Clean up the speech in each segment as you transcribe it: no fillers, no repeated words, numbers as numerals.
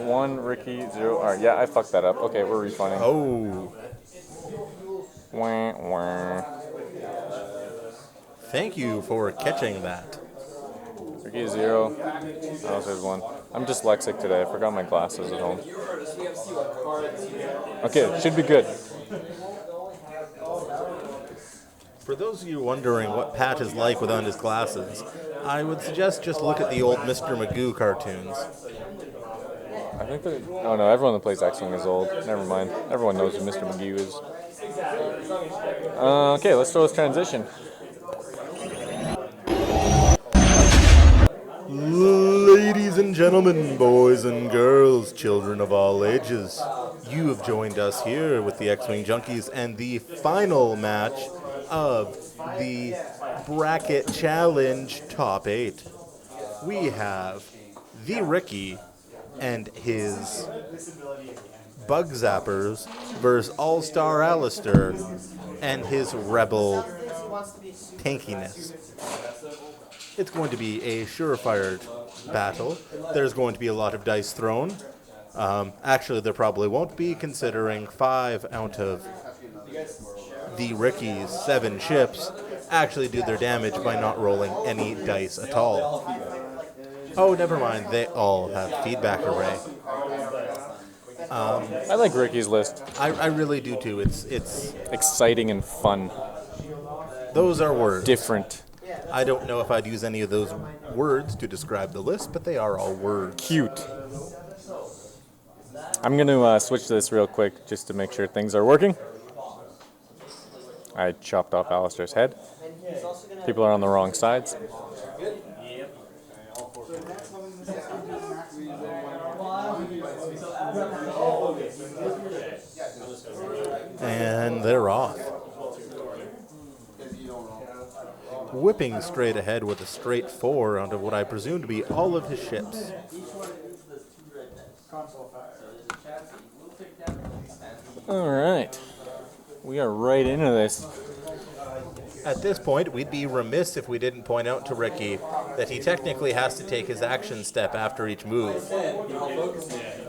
Matt 1, Ricky 0. All right, yeah, I fucked that up. Okay, we're refunding. Oh. Wah, wah. Thank you for catching that. Ricky 0. Alistair's 1. I'm dyslexic today. I forgot my glasses at home. Okay, should be good. For those of you wondering what Pat is like without his glasses, I would suggest just look at the old Mr. Magoo cartoons. I think that... Oh, no, everyone that plays X-Wing is old. Never mind. Everyone knows who Mr. Magoo is. Okay, let's throw this transition. Ladies and gentlemen, boys and girls, children of all ages, you have joined us here with the X-Wing Junkies and the final match of the Bracket Challenge Top 8. We have the Ricky and his Bug Zappers versus All-Star Alistair and his Rebel tankiness. It's going to be a surefire battle. There's going to be a lot of dice thrown. Actually, there probably won't be, considering 5 out of the Ricky's 7 ships actually do their damage by not rolling any dice at all. Oh, never mind. They all have feedback array. I like Ricky's list. I really do too. It's Exciting and fun. those are words. Different. I don't know if I'd use any of those words to describe the list, but they are all words. Cute. I'm going to switch to this real quick just to make sure things are working. I chopped off Alistair's head. People are on the wrong sides. And they're off. Whipping straight ahead with a straight 4 onto what I presume to be all of his ships. All right. We are right into this. At this point, we'd be remiss if we didn't point out to Ricky that he technically has to take his action step after each move.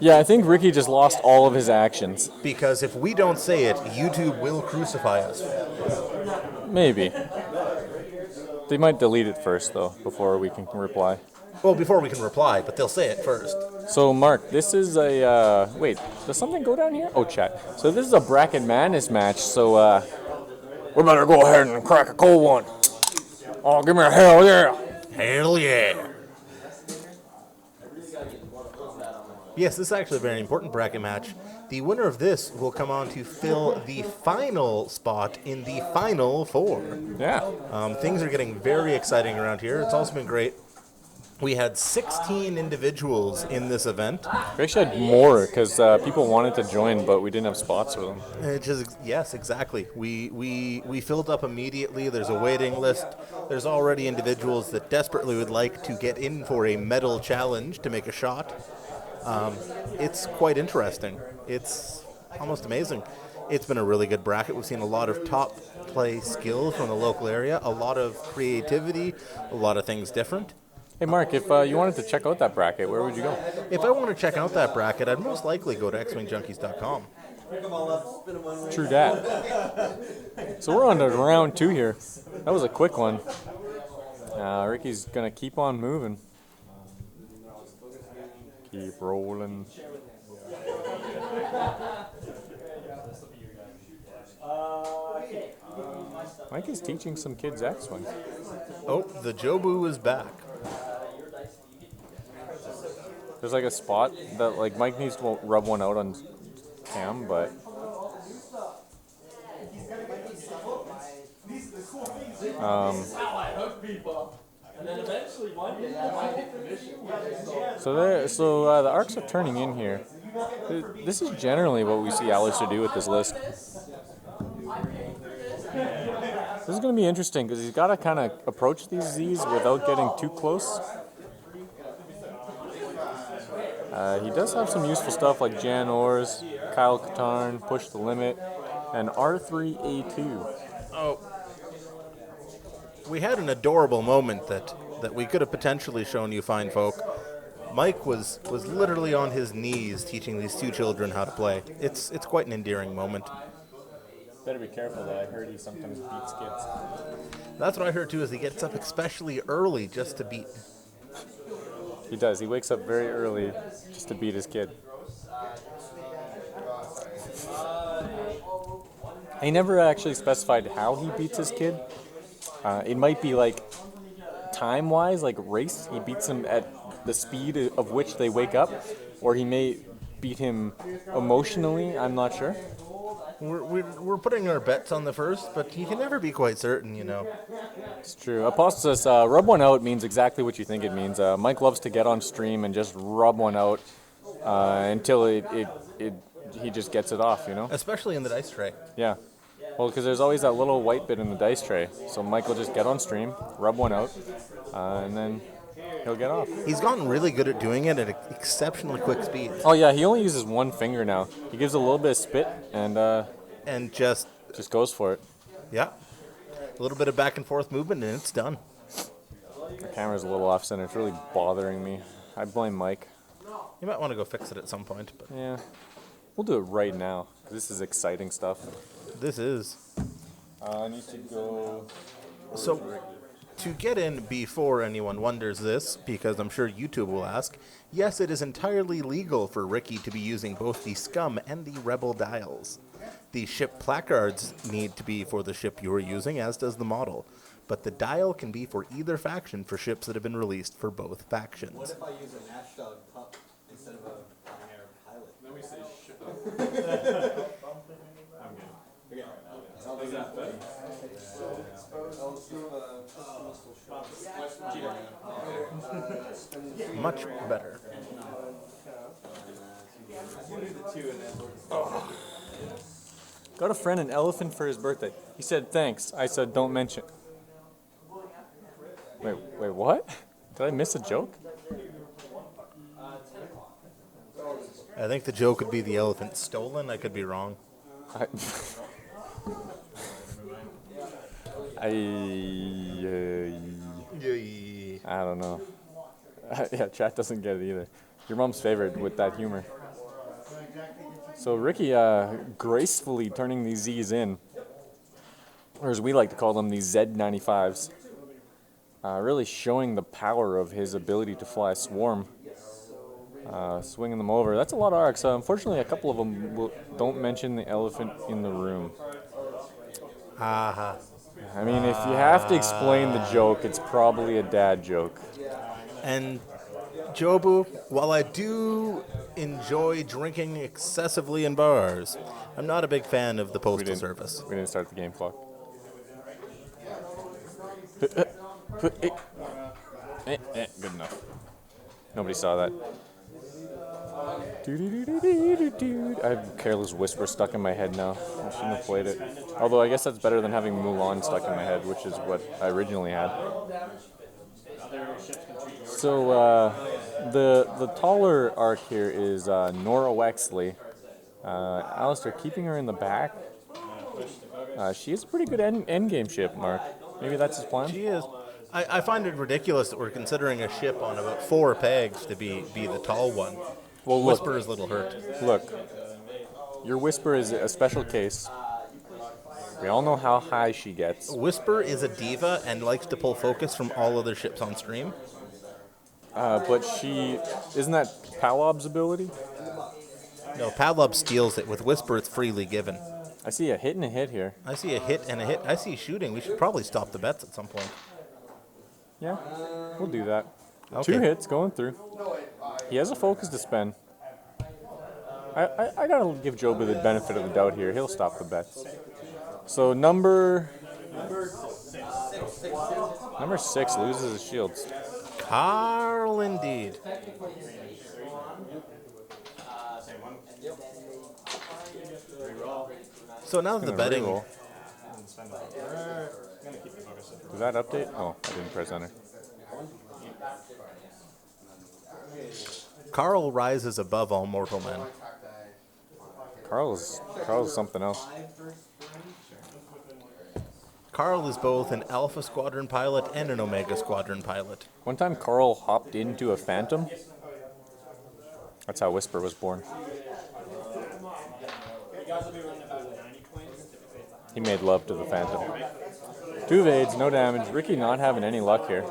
Yeah, I think Ricky just lost all of his actions. Because if we don't say it, YouTube will crucify us. Maybe. They might delete it first, though, before we can reply. Well, before we can reply, but they'll say it first. So, Mark, this is a... wait, does something go down here? Oh, chat. So this is a Bracket Madness match, so we better go ahead and crack a cold one. Oh, give me a hell yeah. Hell yeah. Yes, this is actually a very important bracket match. The winner of this will come on to fill the final spot in the final 4. Yeah. Things are getting very exciting around here. It's also been great. We had 16 individuals in this event. We actually had more because people wanted to join, but we didn't have spots for them. Yes, exactly. We filled up immediately. There's a waiting list. There's already individuals that desperately would like to get in for a medal challenge to make a shot. It's quite interesting. It's almost amazing. It's been a really good bracket. We've seen a lot of top play skills from the local area, a lot of creativity, a lot of things different. Hey, Mark, if you wanted to check out that bracket, where would you go? If I want to check out that bracket, I'd most likely go to xwingjunkies.com. True that. So we're on to round 2 here. That was a quick one. Ricky's going to keep on moving. Keep rolling. Mike is teaching some kids X-Wing. Oh, the Jobu is back. There's like a spot that like Mike needs to rub one out on cam, but so the arcs are turning in here. This is generally what we see Alistair do with this list. This is going to be interesting because he's got to kind of approach these Z's without getting too close. He does have some useful stuff like Jan Ors, Kyle Katarn, Push the Limit, and R3A2. Oh, we had an adorable moment that we could have potentially shown you fine folk. Mike was literally on his knees teaching these two children how to play. It's quite an endearing moment. Better be careful though. I heard he sometimes beats kids. That's what I heard too. Is he gets up especially early just to beat. He does. He wakes up very early just to beat his kid. He never actually specified how he beats his kid. It might be like time-wise, like race. He beats him at the speed of which they wake up, or he may beat him emotionally. I'm not sure. We're putting our bets on the first, but you can never be quite certain, you know. It's true. Apostas, rub one out means exactly what you think it means. Mike loves to get on stream and just rub one out until he just gets it off, you know? Especially in the dice tray. Yeah. Well, because there's always that little white bit in the dice tray. So Mike will just get on stream, rub one out, and then he'll get off. He's gotten really good at doing it at exceptionally quick speeds. Oh, yeah, he only uses one finger now. He gives a little bit of spit and just goes for it. Yeah. A little bit of back and forth movement, and it's done. The camera's a little off center. It's really bothering me. I blame Mike. You might want to go fix it at some point. But yeah. We'll do it right now. This is exciting stuff. This is. I need to go. So, to get in before anyone wonders this, because I'm sure YouTube will ask, yes, it is entirely legal for Ricky to be using both the Scum and the Rebel dials. The ship placards need to be for the ship you are using, as does the model. But the dial can be for either faction for ships that have been released for both factions. What if I use an Ashdod pup instead of a Pioneer pilot? Let me say ship. I'm good. Okay. Is that better? Much better. Oh. Got a friend an elephant for his birthday. He said thanks. I said don't mention. Wait, what? Did I miss a joke? I think the joke would be the elephant stolen. I could be wrong. I don't know. Yeah, chat doesn't get it either. Your mom's favorite with that humor. So Ricky gracefully turning these Z's in, or as we like to call them, these Z95s. Really showing the power of his ability to fly a swarm. Swinging them over. That's a lot of arcs. Unfortunately, a couple of them don't mention the elephant in the room. Aha. I mean, if you have to explain the joke, it's probably a dad joke. And Jobu, while I do enjoy drinking excessively in bars, I'm not a big fan of the postal service. We didn't start the game clock. Good enough. Nobody saw that. I have Careless Whisper stuck in my head now. I shouldn't have played it. Although I guess that's better than having Mulan stuck in my head, which is what I originally had. So the taller arc here is Norra Wexley. Alistair, keeping her in the back. She is a pretty good endgame ship, Mark. Maybe that's his plan? She is. I find it ridiculous that we're considering a ship on about 4 pegs to be the tall one. Well, look, Whisper is a little hurt. Look, your Whisper is a special case. We all know how high she gets. Whisper is a diva and likes to pull focus from all other ships on stream. But she... Isn't that Palob's ability? No, Palob steals it. With Whisper, it's freely given. I see a hit and a hit here. I see a hit and a hit. I see shooting. We should probably stop the bets at some point. Yeah, we'll do that. Okay. 2 hits going through. He has a focus to spend. I gotta give Jobu the benefit of the doubt here. He'll stop the bets. So number 6 loses his shields. Carl, indeed. So now the betting. Reroll. Does that update? Oh, I didn't press enter. Carl rises above all mortal men. Carl's something else. Carl is both an Alpha Squadron pilot and an Omega Squadron pilot. One time Carl hopped into a Phantom That's how Whisper was born. He made love to the Phantom. 2 evades, no damage. Ricky not having any luck here.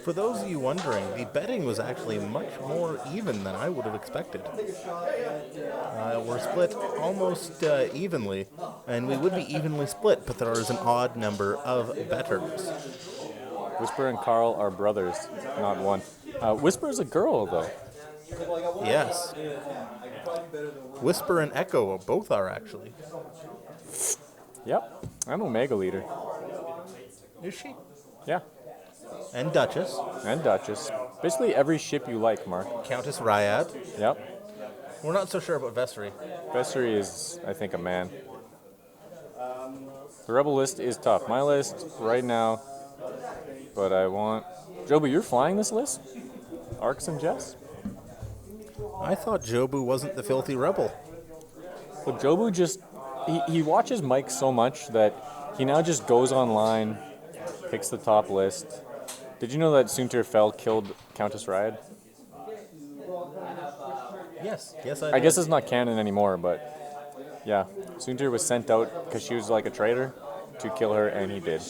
For those of you wondering, the betting was actually much more even than I would have expected. We're split almost evenly, and we would be evenly split, but there is an odd number of bettors. Whisper and Carl are brothers, not one. Whisper is a girl, though. Yes. Whisper and Echo both are, actually. Yep, I'm Omega leader. Is she? Yeah, And Duchess. and Duchess. Basically every ship you like, Mark. Countess Ryad. Yep. We're not so sure about Vessery. Vessery is, I think, a man. The Rebel list is tough. My list right now, but I want... Joby, you're flying this list? Arcs and Jess? I thought Jobu wasn't the filthy rebel. But Jobu just... He watches Mike so much that he now just goes online, picks the top list. Did you know that Sunter Fell killed Countess Ryad? Yes, yes, I guess it's not canon anymore, but yeah. Sunter was sent out because she was like a traitor to kill her, and he did.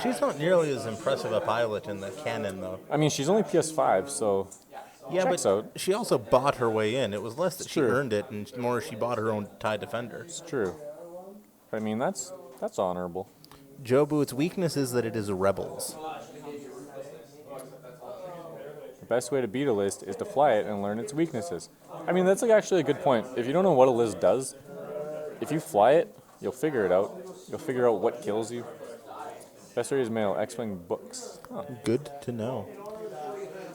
She's not nearly as impressive a pilot in the canon, though. I mean, she's only PS5, so Yeah, checks but out. she also bought her way in. It was less that she true. earned it, and more she bought her own TIE Defender. It's true. I mean, that's honorable. Jobu, its weakness is that it is rebels. The best way to beat a list is to fly it and learn its weaknesses. I mean, that's like actually a good point. If you don't know what a list does, if you fly it, you'll figure it out. You'll figure out what kills you. Best is male, X-Wing books. Huh. Good to know.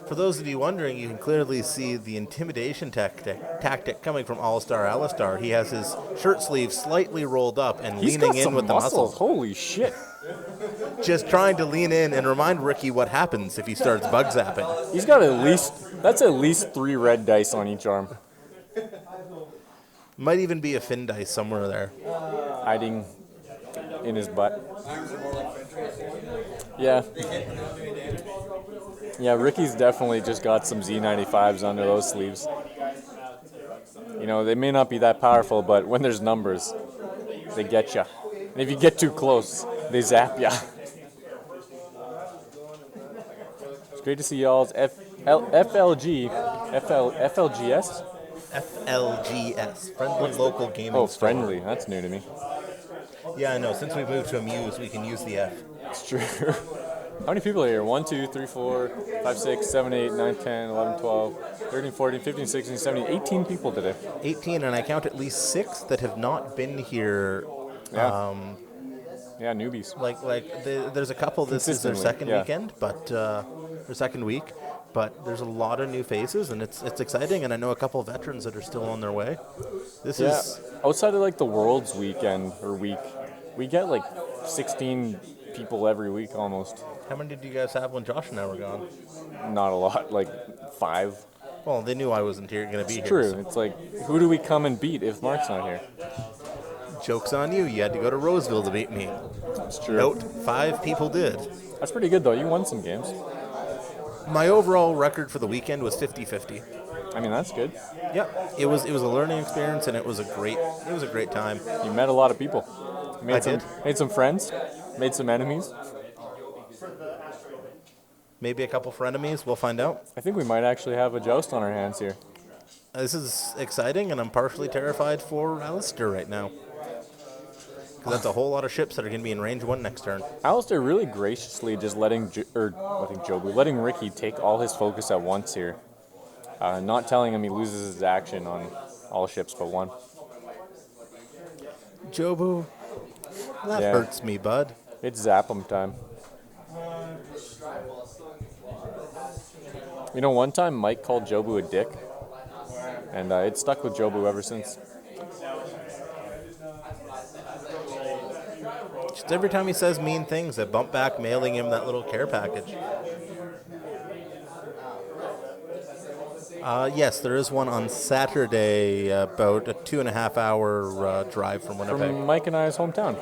For those of you wondering, you can clearly see the intimidation tactic coming from All-Star Alistar. He has his shirt sleeve slightly rolled up and He's leaning got in some with the muscles. muscles. Holy shit. Just trying to lean in and remind Ricky what happens if he starts bug zapping. He's got that's at least 3 red dice on each arm. Might even be a fin dice somewhere there. Hiding in his butt. Yeah. Yeah, Ricky's definitely just got some Z95s under those sleeves. You know, they may not be that powerful, but when there's numbers, they get you. And if you get too close, they zap you. It's great to see y'all's FLGS? FLGS, Friendly Local Gaming Oh, Store. friendly. That's new to me. Yeah, I know. Since we moved to Amuse, we can use the F. It's true. How many people are here? 1, 2, 3, 4, 5, 6, 7, 8, 9, 10, 11, 12, 13, 14, 15, 16, 17, 18 people today. 18, and I count at least 6 that have not been here. Yeah. Yeah, newbies. There's a couple. This is their second yeah. weekend, but their second week. But there's a lot of new faces, and it's exciting. And I know a couple of veterans that are still on their way. This is outside of like the World's weekend or week, we get like 16 people every week almost. How many did you guys have when Josh and I were gone? Not a lot, like 5. Well, they knew I wasn't here going to be here. True. so- It's like, who do we come and beat if Mark's not here? Joke's on you. You had to go to Roseville to beat me. It's true. Note, 5 people did. That's pretty good though. You won some games. My overall record for the weekend was 50-50. I mean, that's good. Yep, it was a learning experience, and it was a great time. You met a lot of people. You I did. Made some friends. Made some enemies. Maybe a couple frenemies. We'll find out. I think we might actually have a joust on our hands here. This is exciting, and I'm partially terrified for Alistair right now. Because that's a whole lot of ships that are going to be in range 1 next turn. Alistair really graciously just letting Ricky take all his focus at once here. Not telling him he loses his action on all ships but 1. Jobu, that Yeah. hurts me, bud. It's zap 'em time. You know, one time Mike called Jobu a dick, and it stuck with Jobu ever since. Just every time he says mean things, I bump back mailing him that little care package. Yes, there is one on Saturday, about a 2.5 hour drive from Winnipeg. From Mike and I's hometown.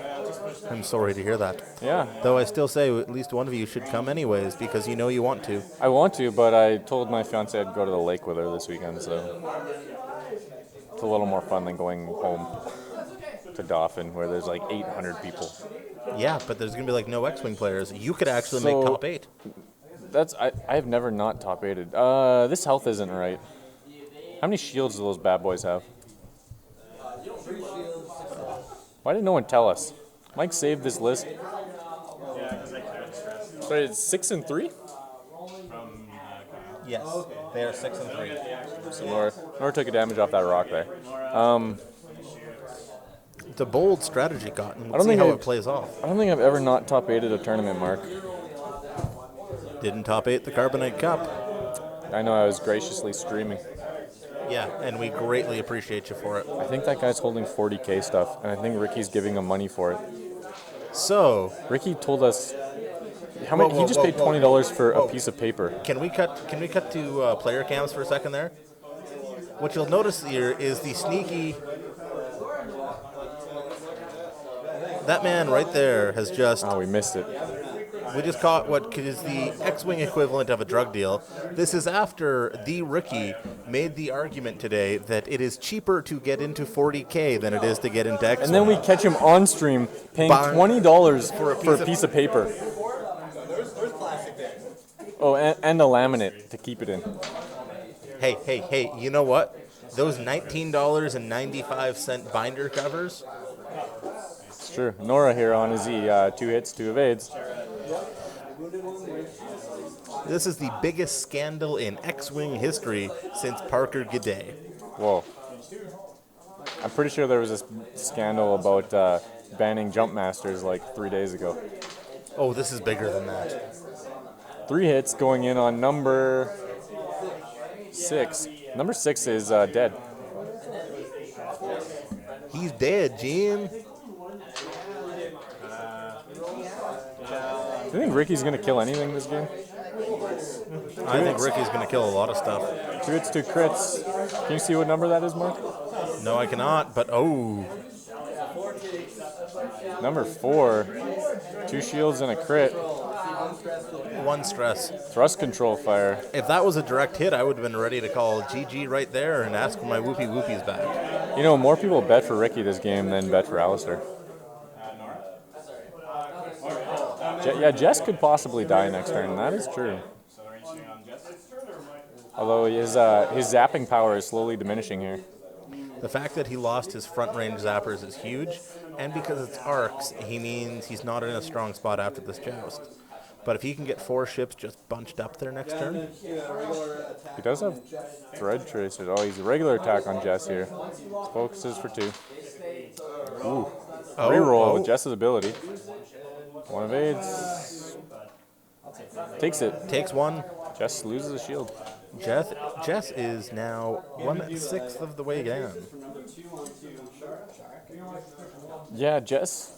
I'm sorry to hear that. Yeah. Though I still say at least one of you should come anyways because you know you want to. I want to, but I told my fiance I'd go to the lake with her this weekend, so it's a little more fun than going home to Dauphin, where there's like 800 people. Yeah, but there's going to be like no X-Wing players. You could actually So- make top 8. I've never not top 8'd. This health isn't right. How many shields do those bad boys have? Why did no one tell us? Mike saved this list. Sorry, it's 6 and 3? Yes, they are 6 and 3. So Norra took a damage off that rock there. It's a bold strategy, Cotton. We'll don't see think how I've- it plays off. I don't think I've ever not top 8'd a tournament, Mark. Didn't top 8 the Carbonite Cup. I know I was graciously streaming. Yeah, and we greatly appreciate you for it. I think that guy's holding 40K stuff, and I think Ricky's giving him money for it. So, Ricky told us how much he just paid $20 for a piece of paper. can we cut to player cams for a second there? What you'll notice here is the sneaky. That man right there has just. Oh, we missed it. We just caught what is the X-Wing equivalent of a drug deal. This is after the rookie made the argument today that it is cheaper to get into 40K than it is to get into X-Wing. And then we catch him on stream paying $20 for a piece of paper. There's plastic there. Oh, and a laminate to keep it in. Hey, you know what? Those $19.95 binder covers, It's true. Norra here on his E, 2 hits, 2 evades. this is the biggest scandal in X-Wing history since Parker G'day. Whoa. I'm pretty sure there was this scandal about banning jump masters like 3 days ago. Oh, this is bigger than that. 3 hits going in on number 6. Number 6 is dead. He's dead, Jim. Do you think Ricky's going to kill anything this game? I think Ricky's going to kill a lot of stuff. 2 hits, 2 crits. Can you see what number that is, Mark? No, I cannot, but oh. Number 4. 2 shields and a crit. 1 stress. Thrust control fire. If that was a direct hit, I would have been ready to call GG right there and ask for my whoopie whoopies back. You know, more people bet for Ricky this game than bet for Alistair. Yeah, Jess could possibly die next turn. That is true. Although his zapping power is slowly diminishing here. The fact that he lost his front range zappers is huge, and because it's arcs, he means he's not in a strong spot after this joust. But if he can get 4 ships just bunched up there next turn, He does have thread tracers. Oh, he's a regular attack on Jess here. Focuses for 2. Ooh. Reroll with Jess's ability. 1 evades. Takes it. takes 1. Jess loses a shield. Jess is now 1/6 of the way down. Yeah, Jess.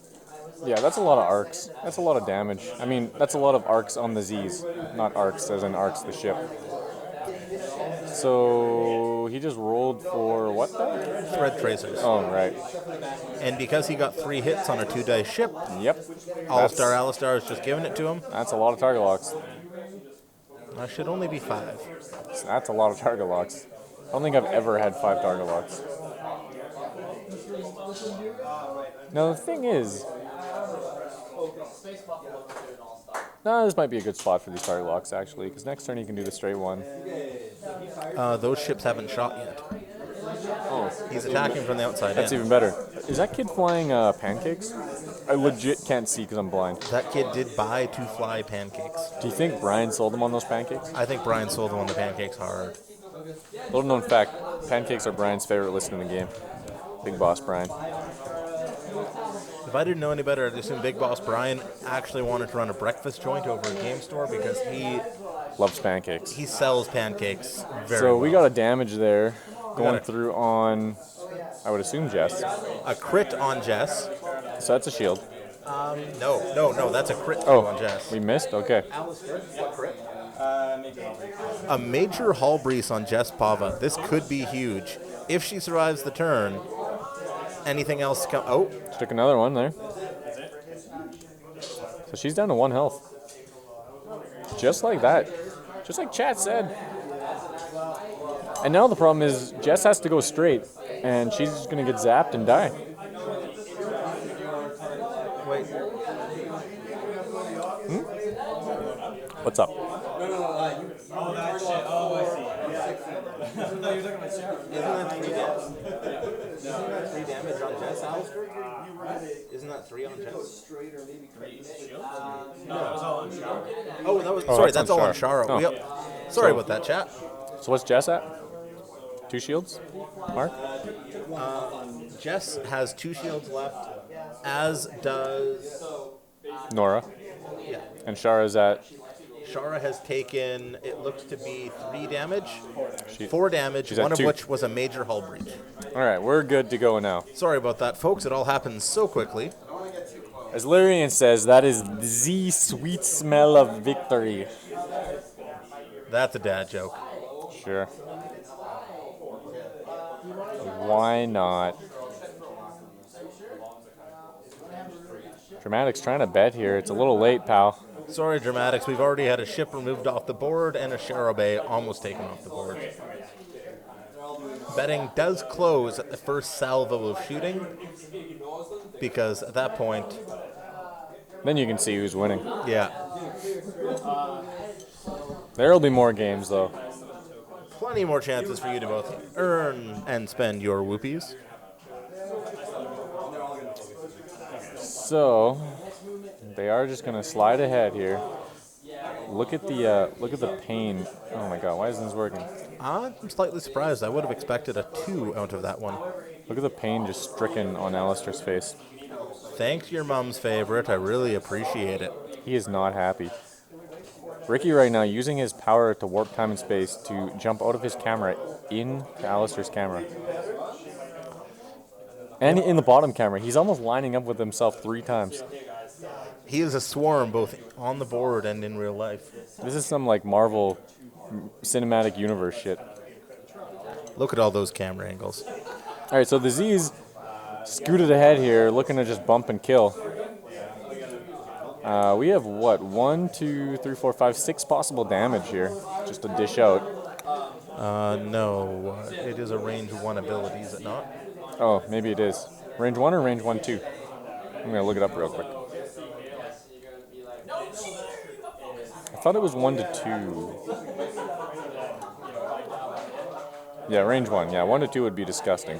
Yeah, that's a lot of arcs. That's a lot of damage. I mean, that's a lot of arcs on the Z's. Not arcs as in arcs the ship. So he just rolled for what then? Thread tracers. Oh, right. And because he got 3 hits on a 2-dice ship, Yep. All-Star Alistar is just giving it to him. That's a lot of target locks. I should only be 5. That's a lot of target locks. I don't think I've ever had 5 target locks. Now the thing is, this might be a good spot for these target locks actually, because next turn he can do the straight one. Those ships haven't shot yet. Oh, He's attacking from the outside that's in. even better. Is that kid flying pancakes? I legit can't see because I'm blind. That kid did buy 2 fly pancakes. Do you think Brian sold him on those pancakes? I think Brian sold him on the pancakes hard. Little known fact, pancakes are Brian's favorite list in the game. Big boss Brian. If I didn't know any better, I'd assume Big Boss Brian actually wanted to run a breakfast joint over a game store because Loves pancakes. he sells pancakes very So well. we got a damage there going it. through on, I would assume Jess. A crit on Jess. So that's a shield. No, that's a crit Oh, on Jess. we missed? Okay. Maybe I'll break. A major hull breeze on Jess Pava. This could be huge. If she survives the turn, anything else come? Oh, Took another one there. So she's down to 1 health. Just like that. Just like chat said. And now the problem is Jess has to go straight, and she's just going to get zapped and die. wait. What's up? No, that shit. Oh, I see. No, you're talking about Shara. Isn't that 3 damage on Jess, Alistair? Isn't that 3 on Jess? No, that was all on Shara. Oh, that was. Oh, sorry, that's that's on all on Shara. Shara. Oh. Sorry So- about that, chat. So what's Jess at? 2 shields? Mark? Jess has 2 shields left, as does. Nora. Yeah. And Shara's at... Shara has taken, it looks to be 3 damage, She, 4 damage, she's at one of 2. which was a major hull breach. All right, we're good to go now. Sorry about that, folks. It all happened so quickly. As Lyrian says, that is the sweet smell of victory. That's a dad joke. Sure. Why not? Dramatics trying to bet here. It's a little late, pal. Sorry, Dramatics. We've already had a ship removed off the board and a Shara Bay almost taken off the board. Betting does close at the first salvo of shooting, because at that point, Then you can see who's winning. yeah, There'll be more games, though. plenty more chances for you to both earn and spend your whoopies. So they are just gonna slide ahead here. Look at the pain. Oh my God, why isn't this working? I'm slightly surprised. I would have expected a 2 out of that one. Look at the pain just stricken on Alistair's face. Thanks, your mom's favorite. I really appreciate it. He is not happy. Ricky right now using his power to warp time and space to jump out of his camera into Alistair's camera. And in the bottom camera, he's almost lining up with himself 3 times. He is a swarm both on the board and in real life. This is some like Marvel cinematic universe shit. Look at all those camera angles. All right, so the Z's scooted ahead here, looking to just bump and kill. We have what, 1, 2, 3, 4, 5, 6 possible damage here, just to dish out. No, it is a range 1 ability, is it not? Oh, maybe it is. Range 1 or range 1, 2? I'm gonna look it up real quick. I thought it was 1 to 2. Yeah, range 1. Yeah, 1 to 2 would be disgusting.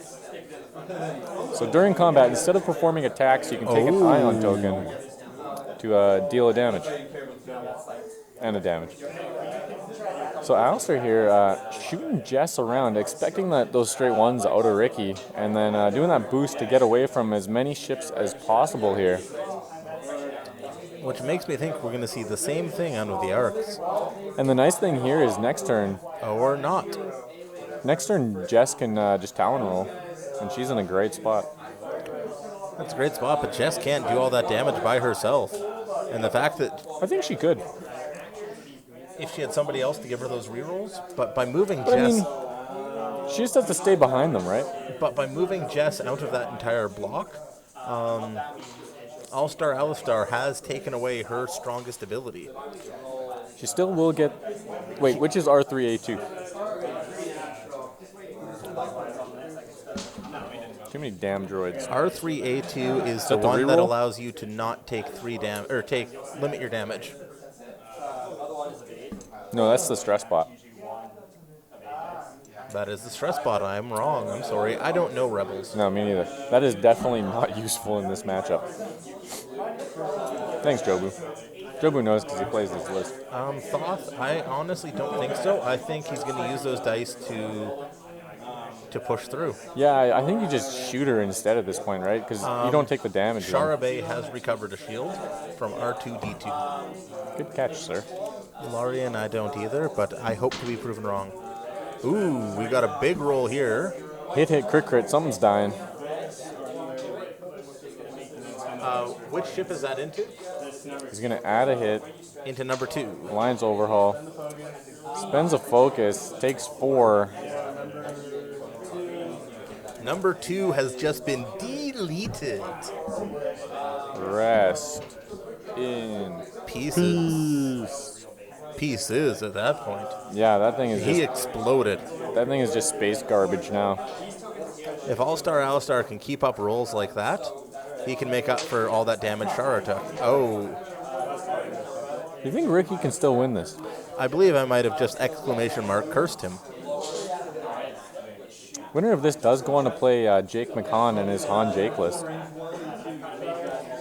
So during combat, instead of performing attacks, you can take an ion token to deal a damage. And a damage. So Alistair here shooting Jess around, expecting those straight ones out of Ricky, and then doing that boost to get away from as many ships as possible here. Which makes me think we're going to see the same thing out of the arcs. And the nice thing here is next turn, Or not. next turn Jess can just Talon roll, and she's in a great spot. That's a great spot, but Jess can't do all that damage by herself. And the fact that I think she could. if she had somebody else to give her those rerolls, but by moving But I Jess, mean, she just has to stay behind them, right? but by moving Jess out of that entire block, All-Star Alistar has taken away her strongest ability. She still will get... Wait, which is R3A2? Too many damn droids. R3A2 is the that the one that reroll? allows you to not take 3 damage, or limit your damage. No, that's the stress bot. That is the stress bot. I am wrong. I'm sorry. I don't know Rebels. No, me neither. That is definitely not useful in this matchup. Thanks, Jobu. Jobu knows because he plays this list. Thoth, I honestly don't think so. I think he's going to use those dice to push through. Yeah, I think you just shoot her instead at this point, right? Because you don't take the damage. Shara Bay has recovered a shield from R2D2. Good catch, sir. Larian, I don't either, but I hope to be proven wrong. Ooh, we got a big roll here. Hit, crit, crit. Something's dying. Which ship is that into? He's going to add a hit. Into number 2. Lines overhaul. Spends a focus. Takes 4. Number 2 has just been deleted. Rest in Pieces. Pieces at that point. Yeah, that thing is He just exploded. that thing is just space garbage now. If All-Star Alistar can keep up rolls like that, he can make up for all that damage Shara took. Oh, You think Ricky can still win this? I believe I might have just exclamation mark cursed him. Wonder if this does go on to play Jake McCon and his Han Jake list.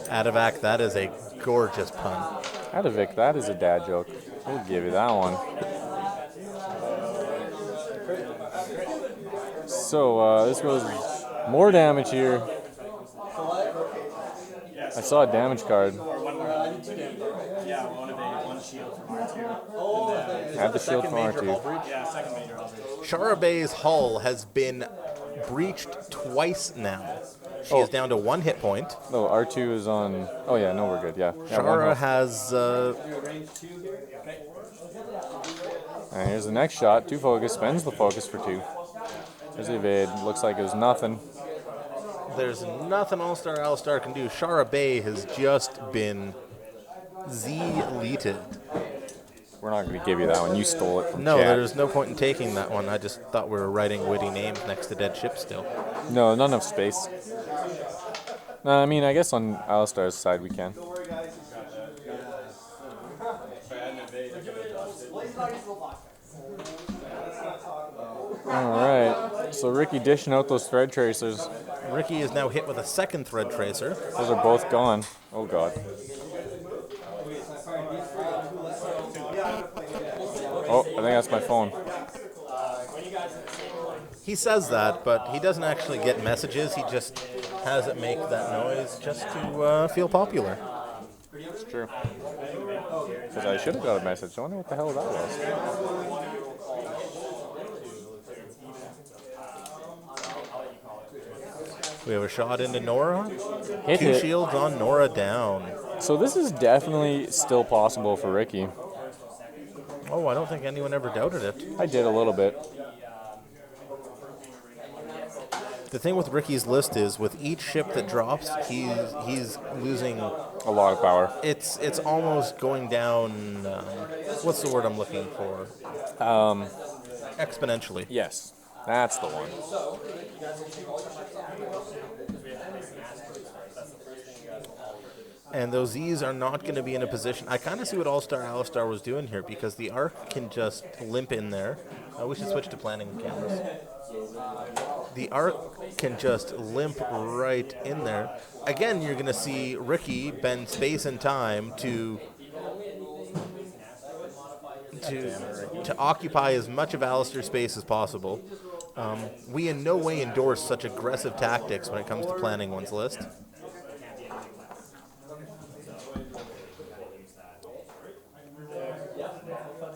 Adavac, that is a gorgeous pun. Adovic, that is a dad joke. We'll give you that one. So this goes more damage here. I saw a damage card. Add the shield from R2. Shara Bay's hull has been breached twice now. She is down to 1 hit point. Oh, R2 is on. Oh, yeah, no, we're good. Yeah. Shara has. And here's the next shot. 2 focus. Spends the focus for 2. There's the evade. Looks like it was nothing. There's nothing All-Star Alistar can do. Shara Bay has just been deleted. We're not going to give you that one. You stole it from No, chat. there's no point in taking that one. I just thought we were writing witty names next to dead ships still. No, not enough space. No, I mean, I guess on Alistar's side we can. Alright, so Ricky dishing out those thread tracers. Ricky is now hit with a second thread tracer. Those are both gone. Oh god. Oh, I think that's my phone. He says that, but he doesn't actually get messages. He just has it make that noise just to feel popular. It's true. Because I should have got a message. I wonder what the hell that was. We have a shot into Norra. Hit 2 it. shields on Norra down. So this is definitely still possible for Ricky. Oh, I don't think anyone ever doubted it. I did a little bit. The thing with Ricky's list is, with each ship that drops, he's losing A lot of power. It's almost going down. What's the word I'm looking for? Exponentially. Yes, that's the one. And those Z's are not going to be in a position. I kind of see what All-Star Alistar was doing here, because the Arc can just limp in there. We should switch to planning cameras. The Arc can just limp right in there. Again, you're going to see Ricky bend space and time to occupy as much of Alistar's space as possible. We in no way endorse such aggressive tactics when it comes to planning one's list.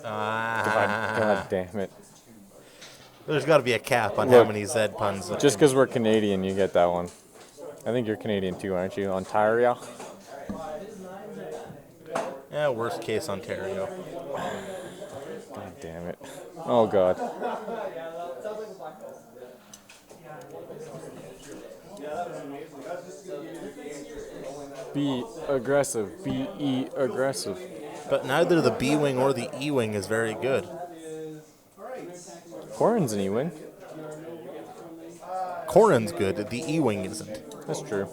God damn it. There's got to be a cap on how many Z puns. Just because we're Canadian, you get that one. I think you're Canadian too, aren't you? Ontario? Yeah, worst case Ontario. God damn it. Oh god. Be aggressive. Be aggressive. But neither the B-Wing or the E-Wing is very good. Corin's an E-Wing. Corrin's good, the E-Wing isn't. That's true.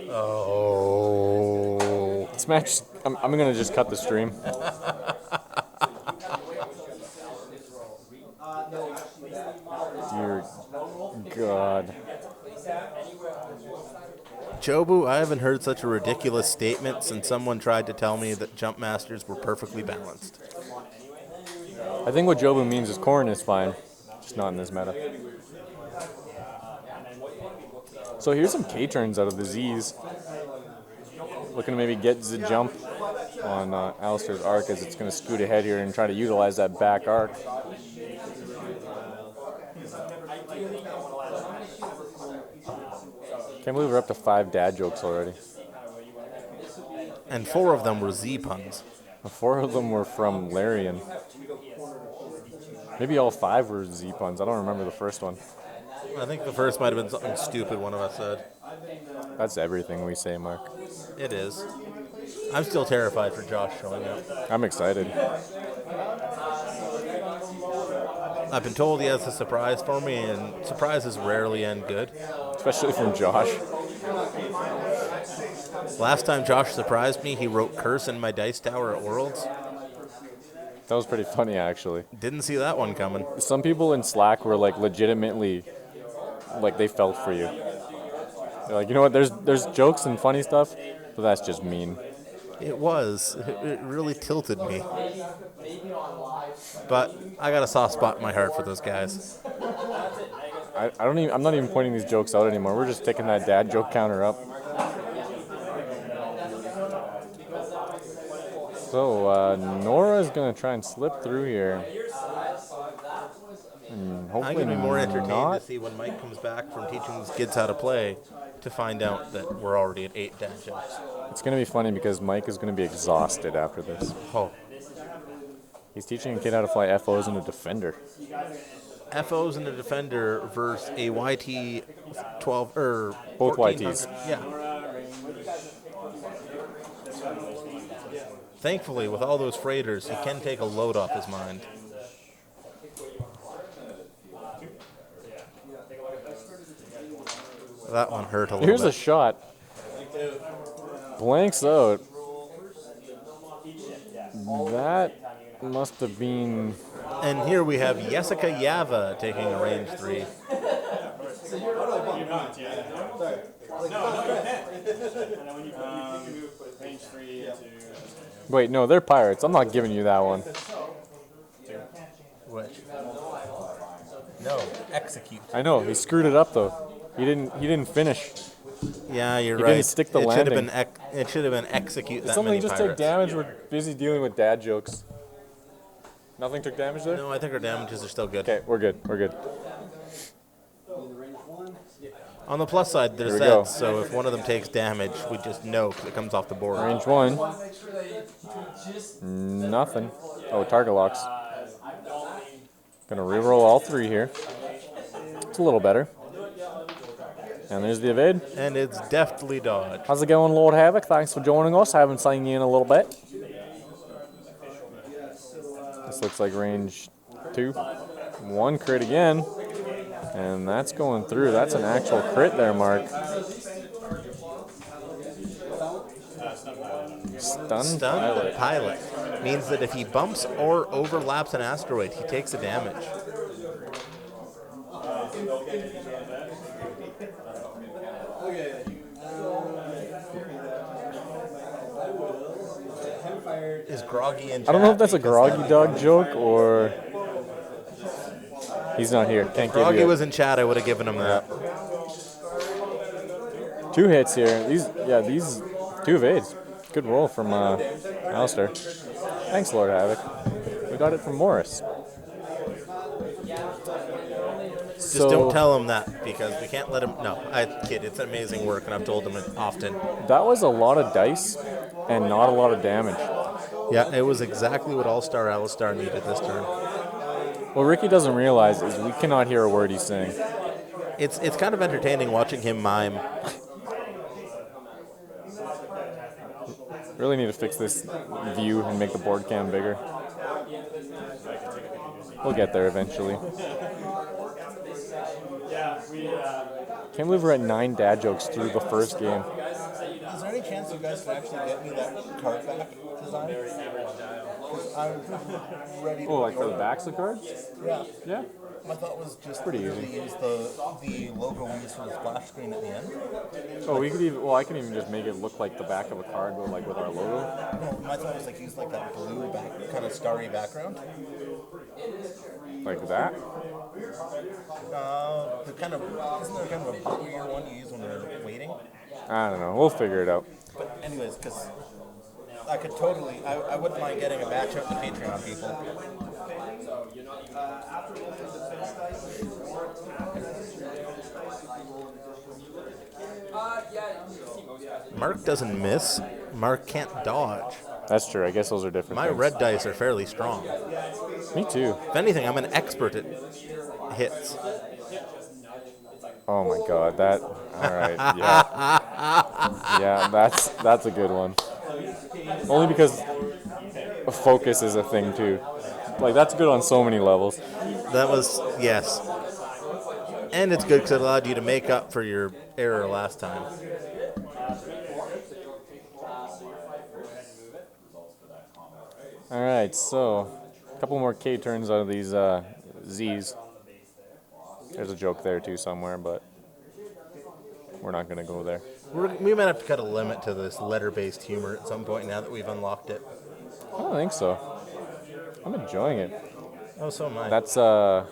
Oh. This match, I'm going to just cut the stream. Dear God. Jobu, I haven't heard such a ridiculous statement since someone tried to tell me that Jump Masters were perfectly balanced. I think what Jobu means is Corrin is fine, just not in this meta. So here's some K-turns out of the Z's. Looking to maybe get the jump on Alistar's arc, as it's going to scoot ahead here and try to utilize that back arc. Can't believe we're up to 5 dad jokes already. And 4 of them were Z puns. 4 of them were from Larian. Maybe all 5 were Z puns. I don't remember the first one. I think the first might have been something stupid one of us said. That's everything we say, Mark. It is. I'm still terrified for Josh showing up. I'm excited. I've been told he has a surprise for me, and surprises rarely end good. Especially from Josh. Last time Josh surprised me, he wrote curse in my dice tower at Worlds. That was pretty funny, actually. Didn't see that one coming. Some people in Slack were like legitimately, like they felt for you. They're like, you know what? There's jokes and funny stuff, but that's just mean. It was. It really tilted me. But I got a soft spot in my heart for those guys. I'm not even pointing these jokes out anymore. We're just taking that dad joke counter up. So Norra is gonna try and slip through here. And hopefully I'm going to be more entertained not. to see when Mike comes back from teaching these kids how to play to find out that we're already at 8 dad jokes. It's gonna be funny because Mike is gonna be exhausted after this. Oh. He's teaching a kid how to fly FOs in a Defender. FOs in the Defender versus a YT 12 or Both 1400. YTs. Yeah. Thankfully, with all those freighters, he can take a load off his mind. That one hurt a little Here's bit. a shot. Blanks out. That must have been. And here we have Jessica Yava taking a range 3. Wait, no, they're pirates. I'm not giving you that one. Which? No, execute. I know he screwed it up though. He didn't finish. Yeah, you're He right. didn't stick the it landing. It should have been execute that Something many just pirates. take damage. We're busy dealing with dad jokes. Nothing took damage there? No, I think our damages are still good. Okay, we're good. We're good. On the plus side, they're Here we go. Zeds, so if one of them takes damage, we just know because it comes off the board. Range 1. Nothing. Oh, target locks. Gonna reroll all 3 here. It's a little better. And there's the evade. And it's deftly dodged. How's it going, Lord Havoc? Thanks for joining us. Haven't seen you in a little bit. This looks like range 2. 1 crit again. And that's going through. That's an actual crit there, Mark. Stunned Pilot means that if he bumps or overlaps an asteroid, he takes a damage. Is Groggy in chat? I don't know if that's a Because groggy that'd be dog funny. joke or he's not here. Can't give Groggy you. was in chat, I would have given him that. 2 hits here. These 2 evades. Good roll from Alistair. Thanks, Lord Havoc. We got it from Morris. Just don't tell him that because we can't let him. No, I kid. It's amazing work, and I've told him it often. That was a lot of dice and not a lot of damage. Yeah, it was exactly what All-Star Alistar needed this turn. What Ricky doesn't realize is we cannot hear a word he's saying. It's kind of entertaining watching him mime. Really need to fix this view and make the board cam bigger. We'll get there eventually. Can't believe we're at 9 dad jokes through the first game. Is there any chance you guys can actually get me that card back design? 'Cause I'm ready to. Oh, like for the backs of cards? Yeah. Yeah. My thought was just Pretty to easy. use the logo we use for the splash screen at the end. Oh, we could even. Well, I can even just make it look like the back of a card, but like with our logo. No, my thought was like use like that blue back, kind of starry background. Like that. The kind of isn't there kind of a bluier one you use when you're waiting? I don't know. We'll figure it out. But anyways, because I could totally. I wouldn't mind getting a match out to Patreon people. Mark doesn't miss. Mark can't dodge. That's true. I guess those are different My things. red dice are fairly strong. Me too. If anything, I'm an expert at hits. Oh my god, that. All right, yeah, yeah, that's a good one. Only because focus is a thing too. Like that's good on so many levels. That was, yes. And it's good because it allowed you to make up for your error last time. All right, so a couple more K turns out of these Z's. There's a joke there too somewhere, but we're not gonna go there. We might have to cut a limit to this letter-based humor at some point now that we've unlocked it. I don't think so. I'm enjoying it. Oh, so am I. That's a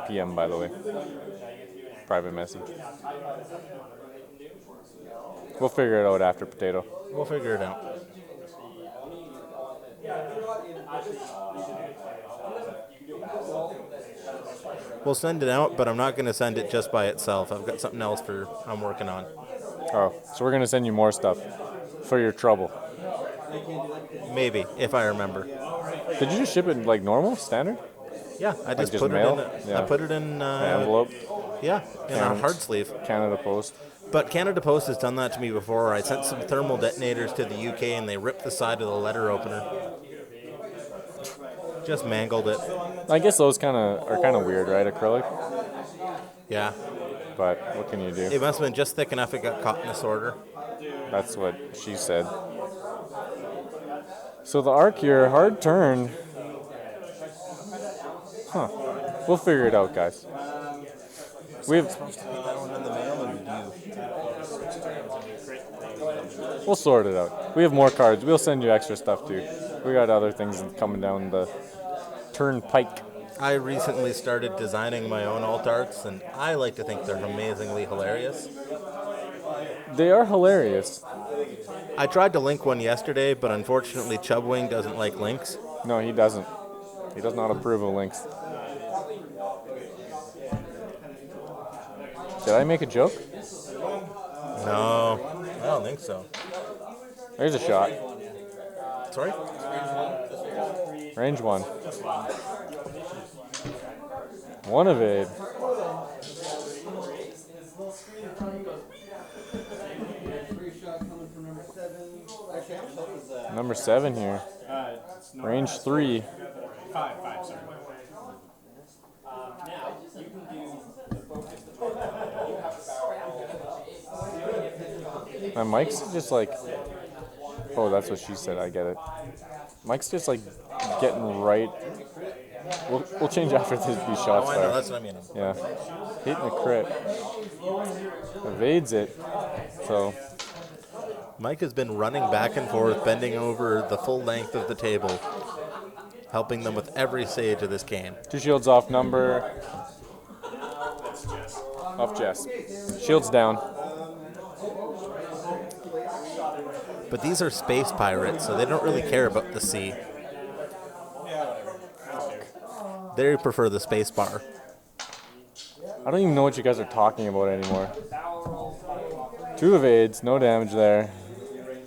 PM, by the way. Private message. We'll figure it out after potato. We'll figure it out. We'll send it out, but I'm not going to send it just by itself. I've got something else I'm working on. Oh, so we're gonna send you more stuff for your trouble. Maybe, if I remember. Did you just ship it like normal, standard? Yeah, I just just put mail? it in. Yeah. I put it in. Envelope, Yeah, in a hard sleeve. Canada Post. But Canada Post has done that to me before. I sent some thermal detonators to the UK, and they ripped the side of the letter opener. Just mangled it. I guess those are kind of weird, right? Acrylic. Yeah, But what can you do? it must have been just thick enough it got caught in the sorter. That's what she said. So the arc here, hard turn. Huh. We'll figure it out, guys. We'll sort it out. We have more cards. We'll send you extra stuff too. We got other things coming down the turnpike. I recently started designing my own alt arts, and I like to think they're amazingly hilarious. They are hilarious. I tried to link one yesterday, but unfortunately Chubwing doesn't like links. No, he doesn't. He does not approve of links. Did I make a joke? No, I don't think so. There's a shot. Sorry? Range one. One evade. Number 7 here. Range 3. Five, sorry. My Mike's just like, oh, that's what she said. I get it. Mike's just like getting right. We'll change after these shots Oh, I know, fire. that's what I mean. Yeah, hitting a crit. Evades it. So Mike has been running back and forth, bending over the full length of the table, helping them with every stage of this game. 2 shields off number. Off Jess. Shields down. But these are space pirates, so they don't really care about the sea. They prefer the space bar. I don't even know what you guys are talking about anymore. 2 evades, no damage there.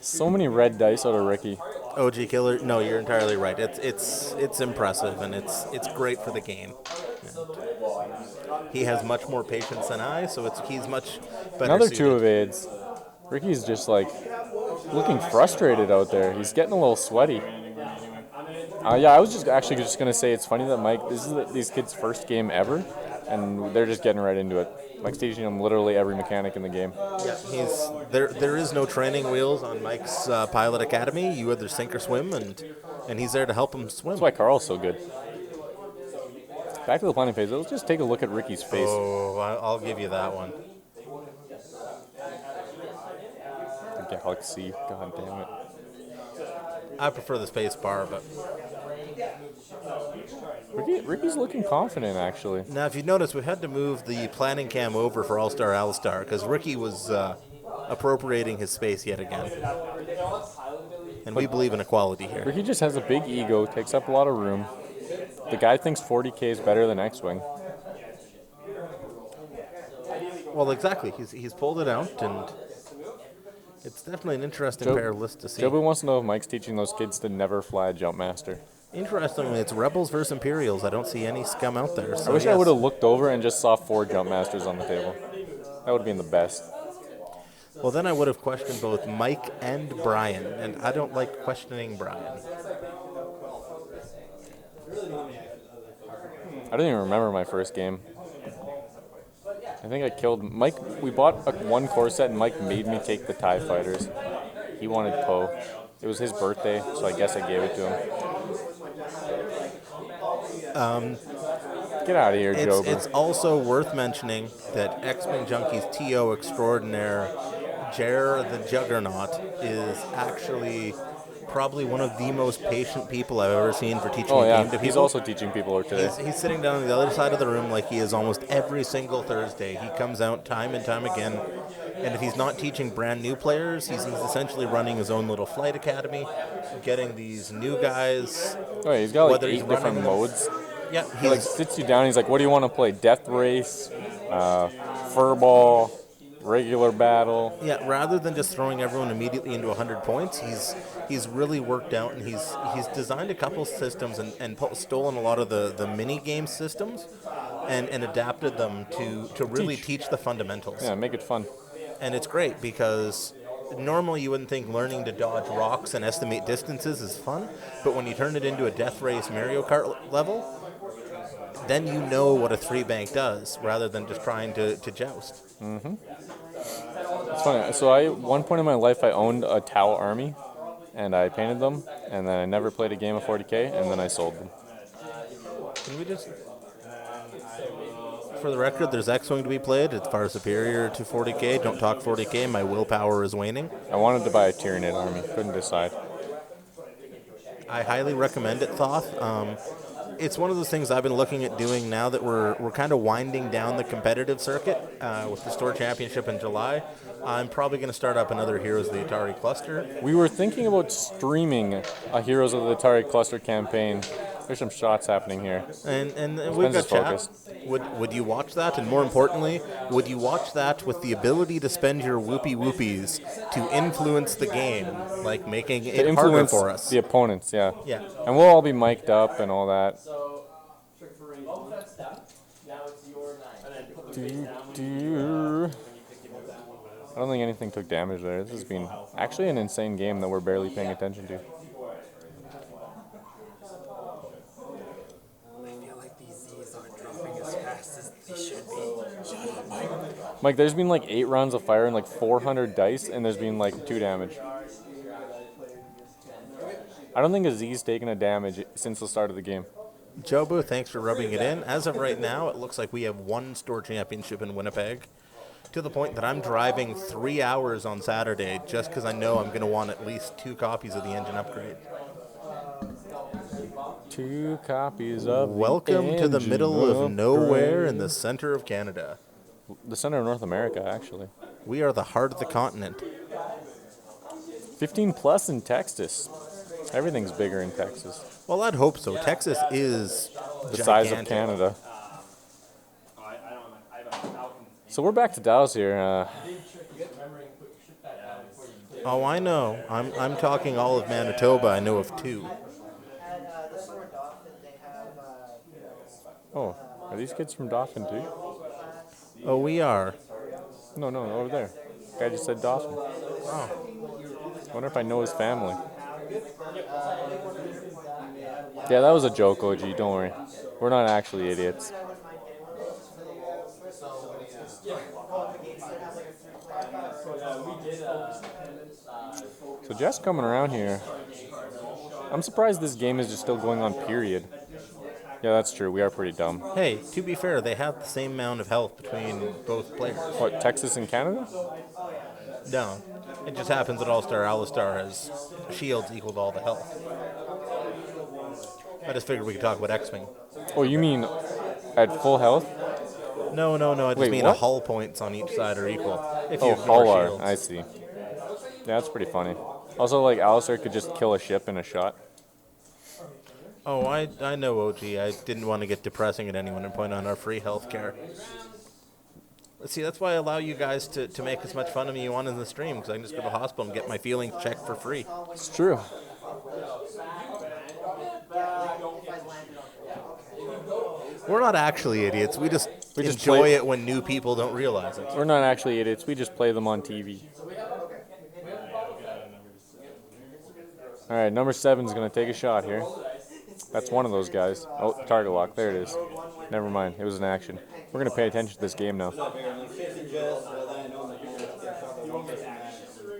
So many red dice out of Ricky. OG Killer, no, you're entirely right. It's impressive, and it's great for the game. And he has much more patience than I, so he's much better Another suited. 2 evades. Ricky's just like looking frustrated out there. He's getting a little sweaty. Yeah, I was just gonna say it's funny that Mike. This is these kids' first game ever, and they're just getting right into it. Mike's teaching them literally every mechanic in the game. Yeah, there is no training wheels on Mike's Pilot Academy. You either sink or swim, and he's there to help him swim. That's why Carl's so good. Back to the planning phase. Let's just take a look at Ricky's face. Oh, I'll give you that one. The Galaxy. God damn it. I prefer the space bar, but Ricky's looking confident, actually. now if you notice, we had to move the planning cam over for All-Star Alistar because Ricky was appropriating his space yet again. and we believe in equality here. He just has a big ego, takes up a lot of room. The guy thinks 40K is better than X-Wing. Well, exactly. He's pulled it out, and it's definitely an interesting pair of lists to see. Joby wants to know if Mike's teaching those kids to never fly a Jumpmaster. Interestingly, it's Rebels versus Imperials. I don't see any scum out there. So I wish I would have looked over and just saw 4 Jumpmasters on the table. That would have been the best. Well, then I would have questioned both Mike and Brian, and I don't like questioning Brian. I don't even remember my first game. I think I killed Mike. We bought one core set, and Mike made me take the TIE Fighters. He wanted Poe. It was his birthday, so I guess I gave it to him. Get out of here, Joby. It's also worth mentioning that X-Wing Junkies TO extraordinaire, Jer the Juggernaut, is actually probably one of the most patient people I've ever seen for teaching a game to people. He's also teaching people today. He's sitting down on the other side of the room like he is almost every single Thursday. He comes out time and time again, and if he's not teaching brand new players, he's essentially running his own little flight academy, getting these new guys. Oh, yeah, he's got like 8 different modes. Yeah, he like sits you down. He's like, "What do you want to play? Death Race, Furball, regular battle?" Yeah, rather than just throwing everyone immediately into 100 points, he's really worked out, and he's designed a couple systems and stolen a lot of the mini game systems and adapted them to really teach the fundamentals. Yeah, make it fun. And it's great because normally you wouldn't think learning to dodge rocks and estimate distances is fun, but when you turn it into a Death Race Mario Kart level, then you know what a 3-bank does rather than just trying to joust. Mm-hmm. It's funny. So at one point in my life, I owned a Tau army, and I painted them, and then I never played a game of 40K, and then I sold them. Can we just... For the record, there's X-Wing to be played. It's far superior to 40K. Don't talk 40K. My willpower is waning. I wanted to buy a Tyranid army. Couldn't decide. I highly recommend it, Thoth. It's one of those things I've been looking at doing now that we're kind of winding down the competitive circuit with the Store Championship in July. I'm probably going to start up another Heroes of the Atari Cluster. We were thinking about streaming a Heroes of the Atari Cluster campaign. There's some shots happening here. And we've got chat. Would you watch that? And more importantly, would you watch that with the ability to spend your whoopies to influence the game, like making it harder for us? The opponents, yeah. Yeah. And we'll all be mic'd up and all that. I don't think anything took damage there. This has been actually an insane game that we're barely paying attention to. Mike, there's been like 8 rounds of fire and like 400 dice, and there's been like 2 damage. I don't think Aziz's taken a damage since the start of the game. Jobu, thanks for rubbing it in. As of right now, it looks like we have 1 Store Championship in Winnipeg, to the point that I'm driving 3 hours on Saturday just because I know I'm going to want at least 2 copies of the engine upgrade. 2 copies of Welcome to the middle of nowhere in the center of Canada. The center of North America, actually. We are the heart of the continent. 15 plus in Texas. Everything's bigger in Texas. Well, I'd hope so. Texas is the size of Canada. So we're back to Dallas here. Oh, I know. I'm talking all of Manitoba. I know of 2. Oh, are these kids from Dauphin too? Oh, we are. No, over there. Guy just said Dauphin. Oh. I wonder if I know his family. Yeah, that was a joke, OG. Don't worry. We're not actually idiots. So Jess coming around here. I'm surprised this game is just still going on, period. Yeah, that's true. We are pretty dumb. Hey, to be fair, they have the same amount of health between both players. What, Texas and Canada? No. It just happens that All-Star Alistar has shields equal to all the health. I just figured we could talk about X-Wing. Oh, you mean at full health? No. I just mean what? hull points on each side are equal. If you hull are. shields. I see. Yeah, that's pretty funny. Also, like, Alistair could just kill a ship in a shot. Oh, I know, OG. I didn't want to get depressing at anyone and point on our free health care. See, that's why I allow you guys to make as much fun of me you want in the stream, because I can just go to the hospital and get my feelings checked for free. It's true. We're not actually idiots. We just enjoy it when new people don't realize it. We're not actually idiots. We just play them on TV. All right, number 7's going to take a shot here. That's one of those guys. Oh, target lock. There it is. Never mind. It was an action. We're going to pay attention to this game now.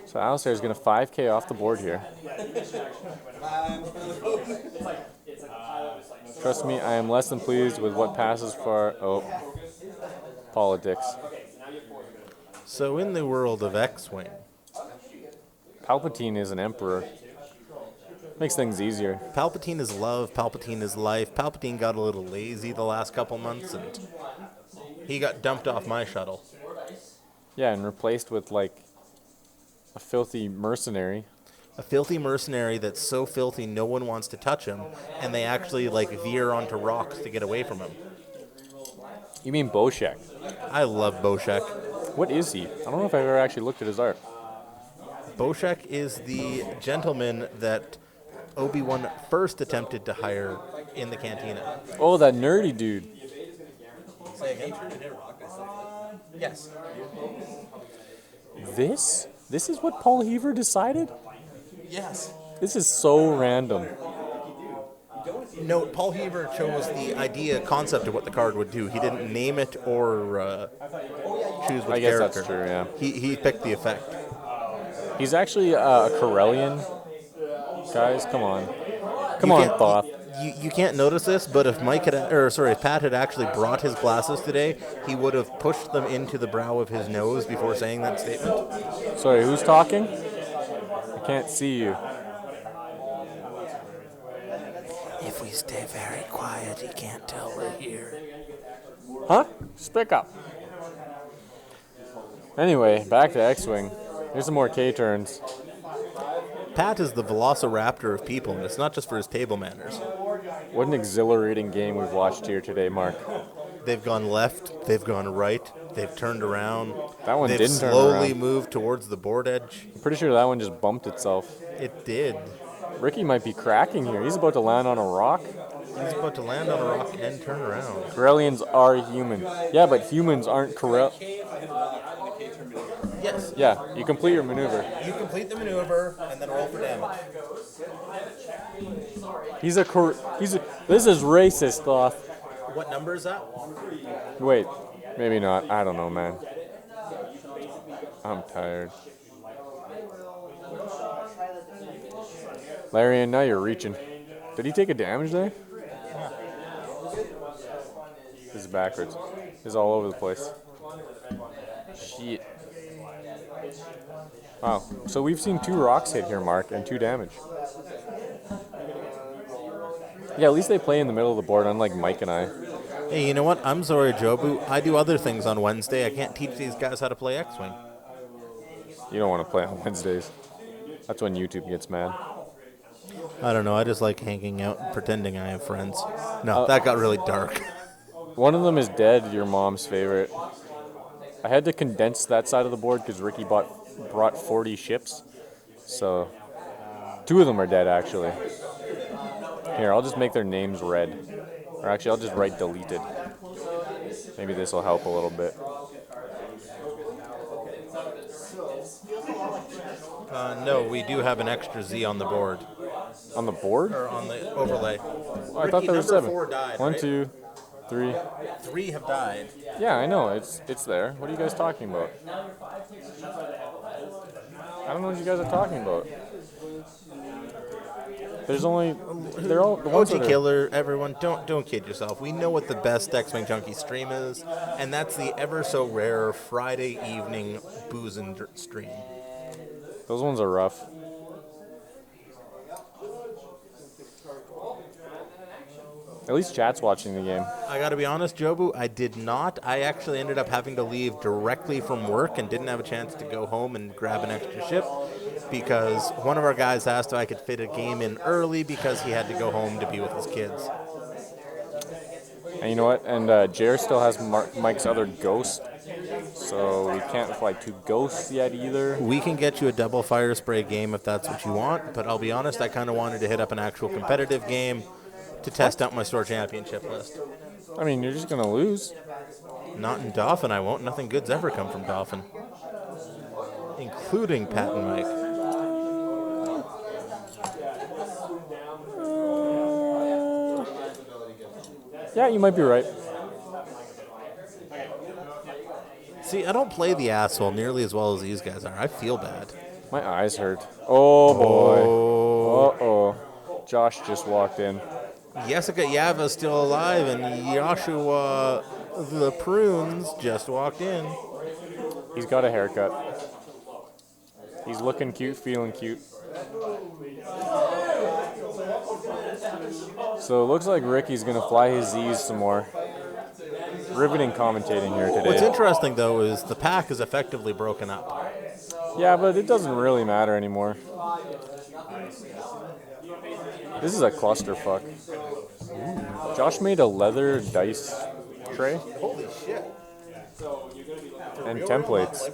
So Alistair is going to 5K off the board here. Trust me, I am less than pleased with what passes for... Oh, politics. So in the world of X-Wing, Palpatine is an emperor. Makes things easier. Palpatine is love, Palpatine is life. Palpatine got a little lazy the last couple months, and he got dumped off my shuttle. Yeah, and replaced with, like, a filthy mercenary. A filthy mercenary that's so filthy no one wants to touch him, and they actually, like, veer onto rocks to get away from him. You mean Boshek? I love Boshek. What is he? I don't know if I've ever actually looked at his art. Boshek is the gentleman that Obi-Wan first attempted to hire in the cantina. Oh, that nerdy dude. Yes. This is what Paul Heaver decided? Yes. This is so random. No, Paul Heaver chose the idea, concept of what the card would do. He didn't name it or choose which I guess character. that's true, yeah. He picked the effect. He's actually a Corellian. Guys, come on. Come on, Thoth. You can't notice this, but if if Pat had actually brought his glasses today, he would have pushed them into the brow of his nose before saying that statement. Sorry, who's talking? I can't see you. If we stay very quiet, he can't tell we're here. Huh? Speak up. Anyway, back to X-Wing. Here's some more K-turns. Pat is the velociraptor of people, and it's not just for his table manners. What an exhilarating game we've watched here today, Mark. They've gone left, they've gone right, they've turned around. That one they've didn't turn slowly around. moved towards the board edge. I'm pretty sure that one just bumped itself. It did. Ricky might be cracking here. He's about to land on a rock. He's about to land on a rock and turn around. Corellians are human. Yeah, but humans aren't Corell. Yes. Yeah, you complete your maneuver. You complete the maneuver and then roll for damage. This is racist, Thoth. What number is that? Wait, maybe not. I don't know, man. I'm tired. Larian, now you're reaching. Did he take a damage there? This is backwards. This is all over the place. Shit. Wow. So we've seen 2 rocks hit here, Mark, and 2 damage. Yeah, at least they play in the middle of the board, unlike Mike and I. Hey, you know what? I'm sorry, Jobu. I do other things on Wednesday. I can't teach these guys how to play X-Wing. You don't want to play on Wednesdays. That's when YouTube gets mad. I don't know. I just like hanging out and pretending I have friends. No, that got really dark. One of them is dead, your mom's favorite. I had to condense that side of the board because Ricky brought 40 ships. So 2 of them are dead, actually. Here, I'll just make their names red. Or actually, I'll just write deleted. Maybe this will help a little bit. No, we do have an extra Z on the board. On the board? Or on the overlay. Oh, I thought there were 7. 4 died, 1, right? 2, 3. 3 have died. Yeah, I know. It's there. What are you guys talking about? I don't know what you guys are talking about. There's only... They're all... The ones OG that are, Killer, everyone, don't kid yourself. We know what the best X-Wing Junkie stream is, and that's the ever so rare Friday evening booze and stream. those ones are rough. At least chat's watching the game. I gotta be honest, Jobu, I did not. I actually ended up having to leave directly from work and didn't have a chance to go home and grab an extra ship. because one of our guys asked if I could fit a game in early because he had to go home to be with his kids. And you know what? And Jer still has Mike's other ghost, so we can't fly 2 ghosts yet either. We can get you a double fire spray game if that's what you want, but I'll be honest, I kind of wanted to hit up an actual competitive game to test out my store championship list. I mean, you're just gonna lose. Not in Dauphin, I won't. Nothing good's ever come from Dauphin, including Pat and Mike. Yeah, you might be right. See, I don't play the asshole nearly as well as these guys are. I feel bad. My eyes hurt. Oh boy. Uh-oh. Josh just walked in. Jessica Yava's still alive, and Joshua the Prunes just walked in. He's got a haircut. He's looking cute, feeling cute. So it looks like Ricky's going to fly his Z's some more. Riveting commentating here today. What's interesting, though, is the pack is effectively broken up. Yeah, but it doesn't really matter anymore. This is a clusterfuck. Josh made a leather dice tray. Holy shit. And templates.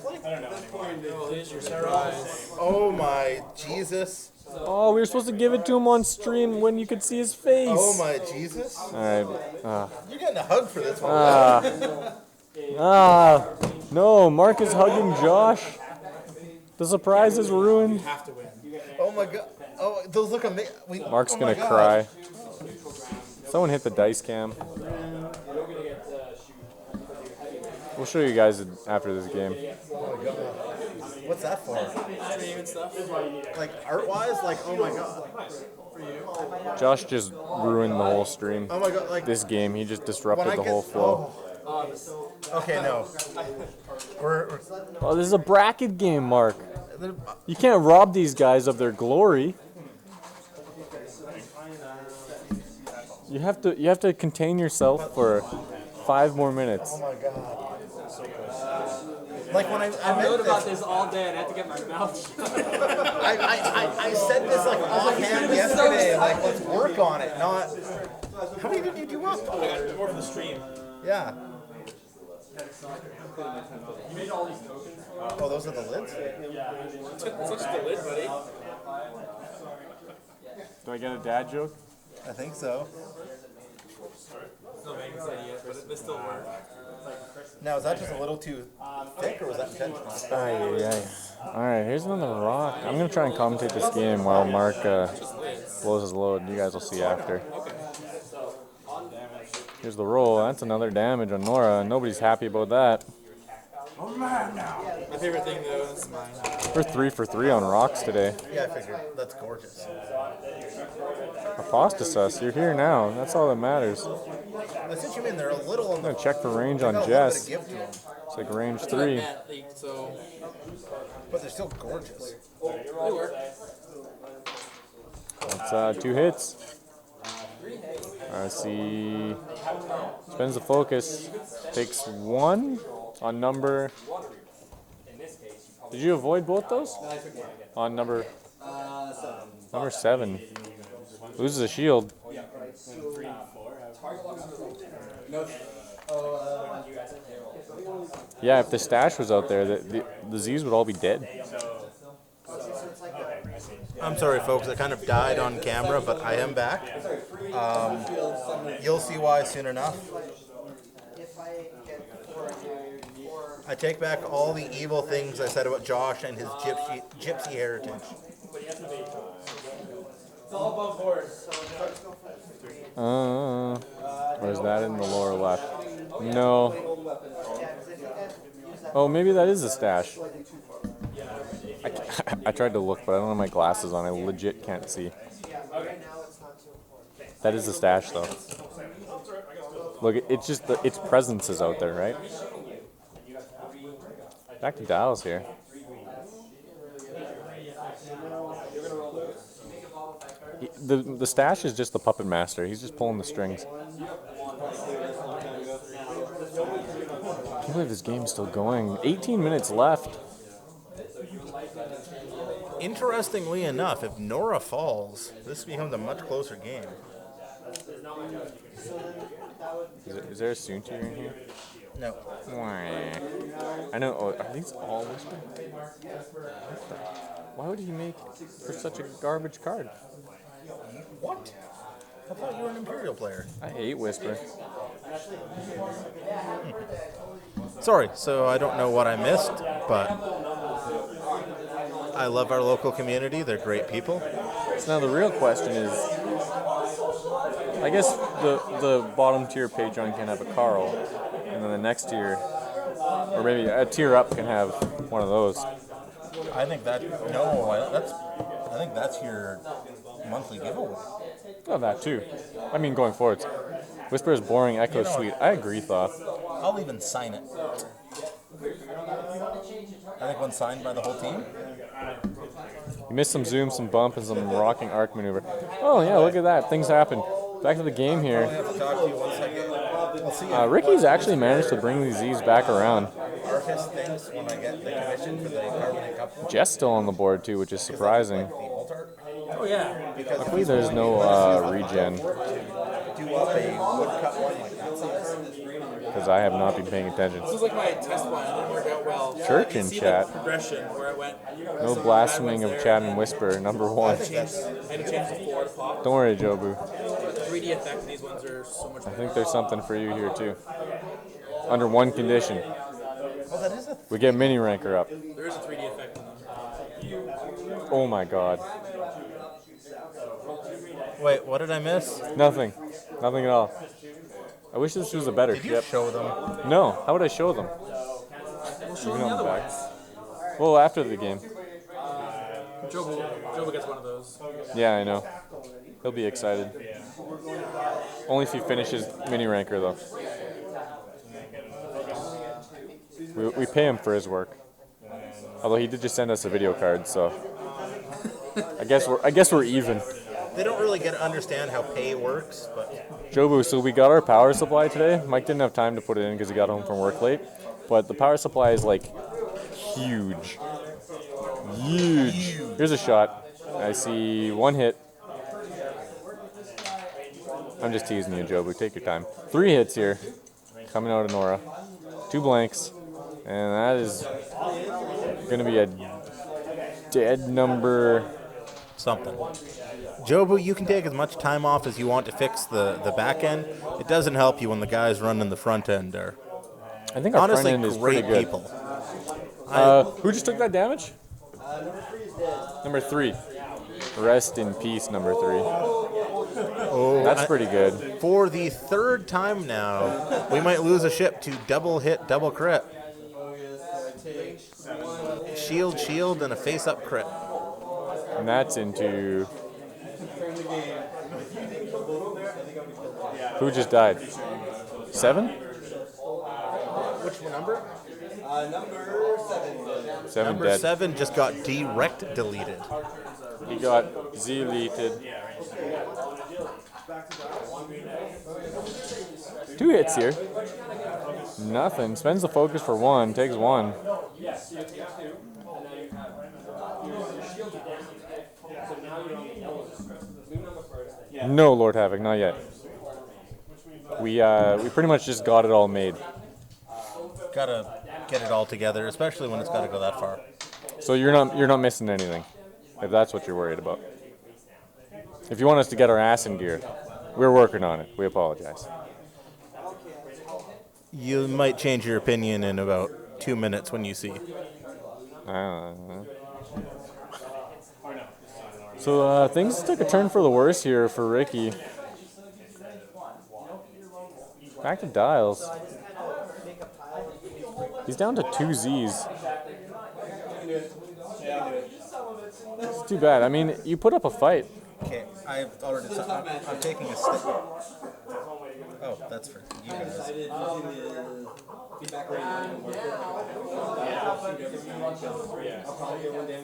Oh my Jesus. Oh, we were supposed to give it to him on stream when you could see his face. Oh my Jesus. Alright. You're getting a hug for this one. No, Mark is hugging Josh. The surprise is ruined. Oh my God. Oh, those look amazing. Mark's gonna cry. Someone hit the dice cam. We'll show you guys after this game. What's that for? Like art-wise? Like, oh my God. Josh just ruined the whole stream. Oh my God. Like This game, he just disrupted the whole flow. Okay, no. Oh, this is a bracket game, Mark. You can't rob these guys of their glory. You have to contain yourself for 5 more minutes. Oh my God. Like when I wrote about this all day and I had to get my mouth shut. I said this like offhand yesterday, like let's work on it, not. How many did you do up? I got more for the stream. Yeah. You made all these tokens? Oh, those are the lids? It's just the lid, buddy. Do I get a dad joke? I think so. It's not making sense yet, but it still works. Now, is that just a little too thick, or was that intentional? Alright, here's another rock. I'm going to try and commentate this game while Mark blows his load. You guys will see after. Here's the roll. That's another damage on Norra. Nobody's happy about that. My favorite thing, though, is mine. We're 3 for 3 on rocks today. Yeah, I figured. That's gorgeous. Apostasus, you're here now. That's all that matters. That's what you mean. They're a little on I'm the. going to check for range They on got a little bit Jess. of give to 'em, It's like range 3. So but they're still gorgeous. they work. That's 2 hits. I see. Spends the focus. Takes 1 on number. Did you avoid both those? On number 7. Loses a shield. Yeah, if the stash was out there, the Z's would all be dead. I'm sorry, folks. I kind of died on camera, but I am back. You'll see why soon enough. I take back all the evil things I said about Josh and his gypsy heritage. It's all above board. Or is that in the lower left? No. Oh, maybe that is a stash. I tried to look, but I don't have my glasses on. I legit can't see. That is a stash, though. Look, it's just its presence is out there, right? Back to Dallas here. The stash is just the puppet master. He's just pulling the strings. I can't believe this game's still going. 18 minutes left. Interestingly enough, if Norra falls, this becomes a much closer game. Is there a soon tier in here? No. I know. Oh, are these all Whisper? Why would he make for such a garbage card? What? I thought you were an Imperial player. I hate Whisper. Sorry, so I don't know what I missed, but I love our local community. They're great people. So now the real question is, I guess the bottom tier Patreon can have a Carl, and then the next tier, or maybe a tier up can have one of those. I think that's your monthly giveaway. Oh, that too. I mean, going forward. Whisper's boring, Echo sweet. I agree, Thoth. I'll even sign it. I think one signed by the whole team. You missed some zoom, some bump, and some rocking arc maneuver. Oh yeah, look at that. Things happen. Back to the game I here. have to talk to you 1 second. We'll see you. Ricky's actually managed to bring these Z's back around. Arcus thinks when I get the commission for the Carbonate Cup one. Jess still on the board too, which is surprising. The alt art. Oh yeah. Because Luckily there's no regen, do up a woodcut one like that. because I have not been paying attention. This was like my test one. It didn't work out well. Church You in see chat. The progression where it went. No blaspheming of chat and whisper, number one. I had to change the 4 to pop. Don't worry, Jobu. The 3D effect, these ones are so much I better. think there's something for you here too. Under one condition. Oh, that is a. We get mini ranker up. There is a 3D effect in them. Oh my god. Wait, what did I miss? Nothing. Nothing at all. I wish this was a better Did you ship. show them? No, how would I show them? We'll show Even them on the the other back. ones. Well, after the game. Jobo gets one of those. Yeah, I know. He'll be excited. Only if he finishes mini ranker though. We pay him for his work. Although he did just send us a video card, so I guess we're even. They don't really get to understand how pay works, but Jobu, so we got our power supply today. Mike didn't have time to put it in because he got home from work late. But the power supply is like huge. Huge. Here's a shot. I see one hit. I'm just teasing you, Jobu. Take your time. 3 hits here. Coming out of Norra. 2 blanks. And that is going to be a dead number. something. Jobu, you can take as much time off as you want to fix the back end. It doesn't help you when the guys running the front end are I think our honestly front end is pretty great good. people. Who just took that damage? Number 3. Rest in peace, number 3. Oh, That's pretty good. For the 3rd time now, we might lose a ship to double hit, double crit. Shield, shield, and a face-up crit. And that's into... Who just died? 7? Which number? Number 7. 7 Number dead. 7 just got direct deleted. He got Z-leated. 2 hits here. Nothing. Spends the focus for 1. Takes 1. No, Lord Havoc, not yet. We pretty much just got it all made. Gotta get it all together, especially when it's gotta go that far. So you're not missing anything, if that's what you're worried about. If you want us to get our ass in gear, we're working on it. We apologize. You might change your opinion in about 2 minutes when you see. So things took a turn for the worse here for Ricky. Back to dials. He's down to 2 Z's. It's too bad. I mean, you put up a fight. Okay, I'm taking a step. Oh, that's for you guys.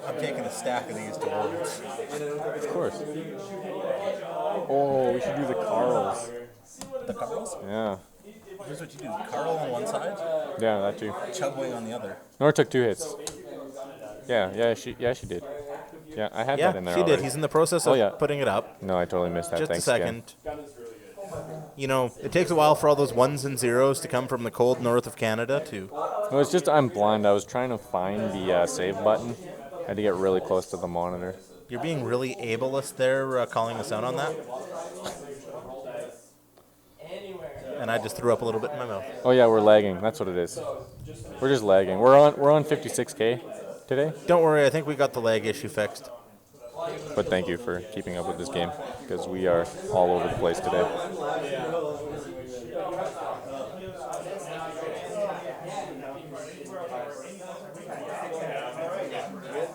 I'm taking a stack of these to Worlds. Of course. Oh, we should do the Carls. The Carls? Yeah. Here's what you do. Carl on one side, Yeah, that too. Chubway on the other. Nora took 2 hits. Yeah, she did. Yeah, I had Yeah, that in there she did. already. He's in the process Oh, of yeah. putting it up. No, I totally missed that. Just Thanks a again. second. You know, it takes a while for all those ones and zeros to come from the cold north of Canada to... No, it's just I'm blind. I was trying to find the save button. I had to get really close to the monitor. You're being really ableist there, calling us out on that. And I just threw up a little bit in my mouth. Oh yeah, we're lagging. That's what it is. We're just lagging. We're on 56K today. Don't worry, I think we got the lag issue fixed. But thank you for keeping up with this game because we are all over the place today.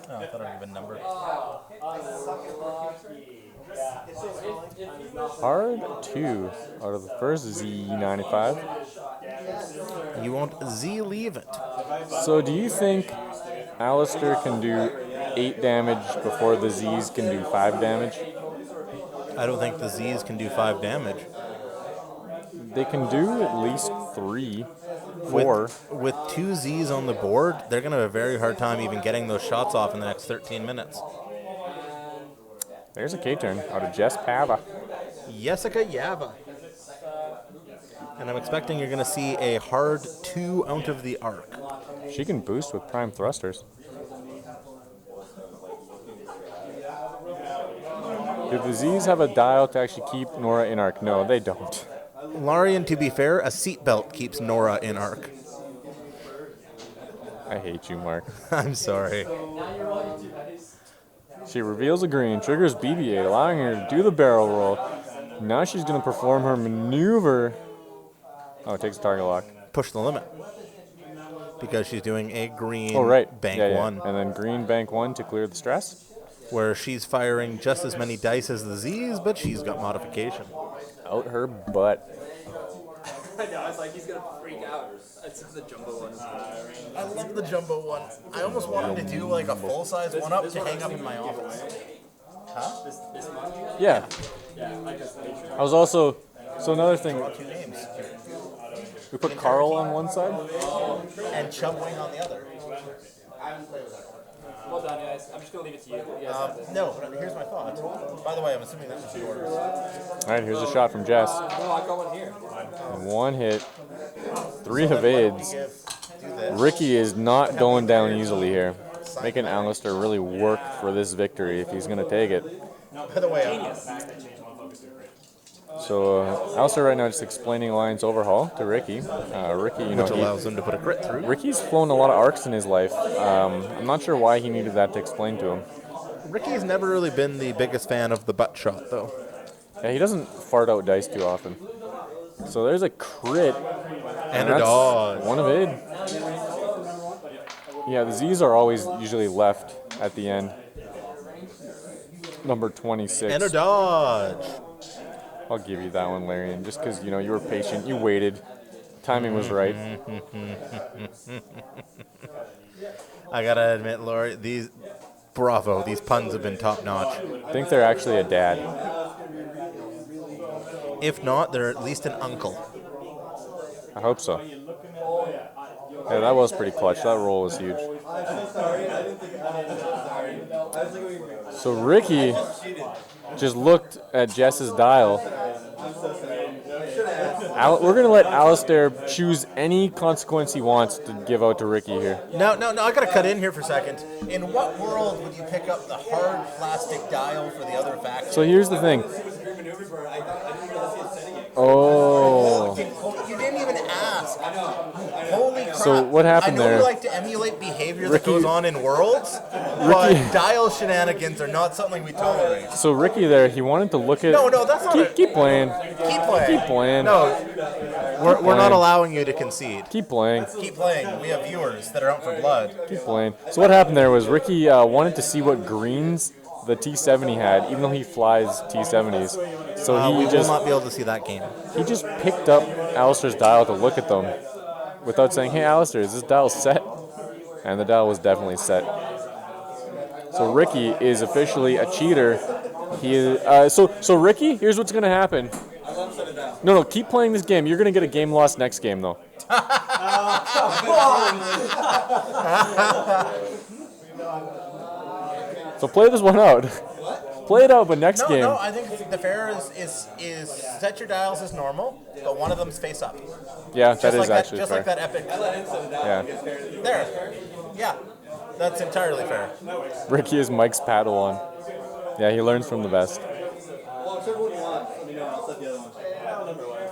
Oh, I thought I'd given number. Hard 2 out of the first Z95. You won't Z-leave it. So do you think Alistair can do 8 damage before the Z's can do 5 damage? I don't think the Z's can do 5 damage. They can do at least 3, 4. With 2 Z's on the board, they're going to have a very hard time even getting those shots off in the next 13 minutes. There's a K-turn out of Jess Pava. Jessica Yava. And I'm expecting you're going to see a hard 2 out of the arc. She can boost with prime thrusters. Do the Z's have a dial to actually keep Norra in arc? No, they don't. Larian, to be fair, a seatbelt keeps Norra in arc. I hate you, Mark. I'm sorry. She reveals a green, triggers BB-8, allowing her to do the barrel roll. Now she's going to perform her maneuver. Oh, it takes a target lock. Push the limit. Because she's doing a green bank Yeah. 1. And then green bank 1 to clear the stress. Where she's firing just as many dice as the Z's, but she's got modification. Out her butt. I know, I was like, he's gonna freak out. It's the jumbo one. I love the jumbo one. I almost wanted to do like a full-size one-up to hang up in my office. This one? Yeah. I was also... So another thing, 2 names. we put Carl on one side. And Chub Wing on the other. Well done, guys. I'm just gonna leave it to you. No, but here's my thought. By the way, I'm assuming this is yours. All right, here's a shot from Jess. No, I got one here. One hit, 3 evades. Do this. Ricky is not going down easily here. Making Alistair really work for this victory if he's going to take it. By the way, So Alistair right now just explaining Alliance Overhaul to Ricky. Ricky, you know, Which allows him to put a crit through. Ricky's flown a lot of arcs in his life. I'm not sure why he needed that to explain to him. Ricky's never really been the biggest fan of the butt shot, though. Yeah, he doesn't fart out dice too often. So there's a crit. And a that's dodge. One evade. Yeah, the Z's are always usually left at the end. Number 26. And a dodge. I'll give you that one, Larry, and just because, you know, you were patient, you waited. Timing was right. I gotta admit, Lori, these puns have been top notch. I think they're actually a dad. If not, they're at least an uncle. I hope so. Yeah, that was pretty clutch. That roll was huge. So Ricky just looked at Jess's dial. We're going to let Alistair choose any consequence he wants to give out to Ricky here. No, I gotta cut in here for a second. In what world would you pick up the hard plastic dial for the other faction? So here's the thing. Oh. You didn't even ask. Holy crap. So what happened I know there? you like to emulate behavior that Ricky- goes on in worlds, but dial shenanigans are not something we tolerate. So Ricky there, he wanted to look at... No, that's not it. Keep playing. Keep playing. Keep playing. No, we're not playing. allowing you to concede. Keep playing. Keep playing. We have viewers that are out for blood. Keep playing. So what happened there was Ricky wanted to see what greens the T70 had, even though he flies T70s. So We he will not be able to see that game. just picked up Alistair's dial to look at them without saying, "Hey, Alistair, is this dial set?" And the dial was definitely set. So Ricky is officially a cheater. He is, so Ricky, here's what's gonna happen. No, keep playing this game. You're gonna get a game lost next game though. So play this one out. Play it out, but next game. No, I think the fair is set your dials as normal, but one of them's face up. Yeah, that is actually just fair. like that epic. Yeah. There. Yeah, that's entirely fair. Ricky is Mike's Padawan. Yeah, he learns from the best. Well, whichever one you want, let me know. I'll set the other one.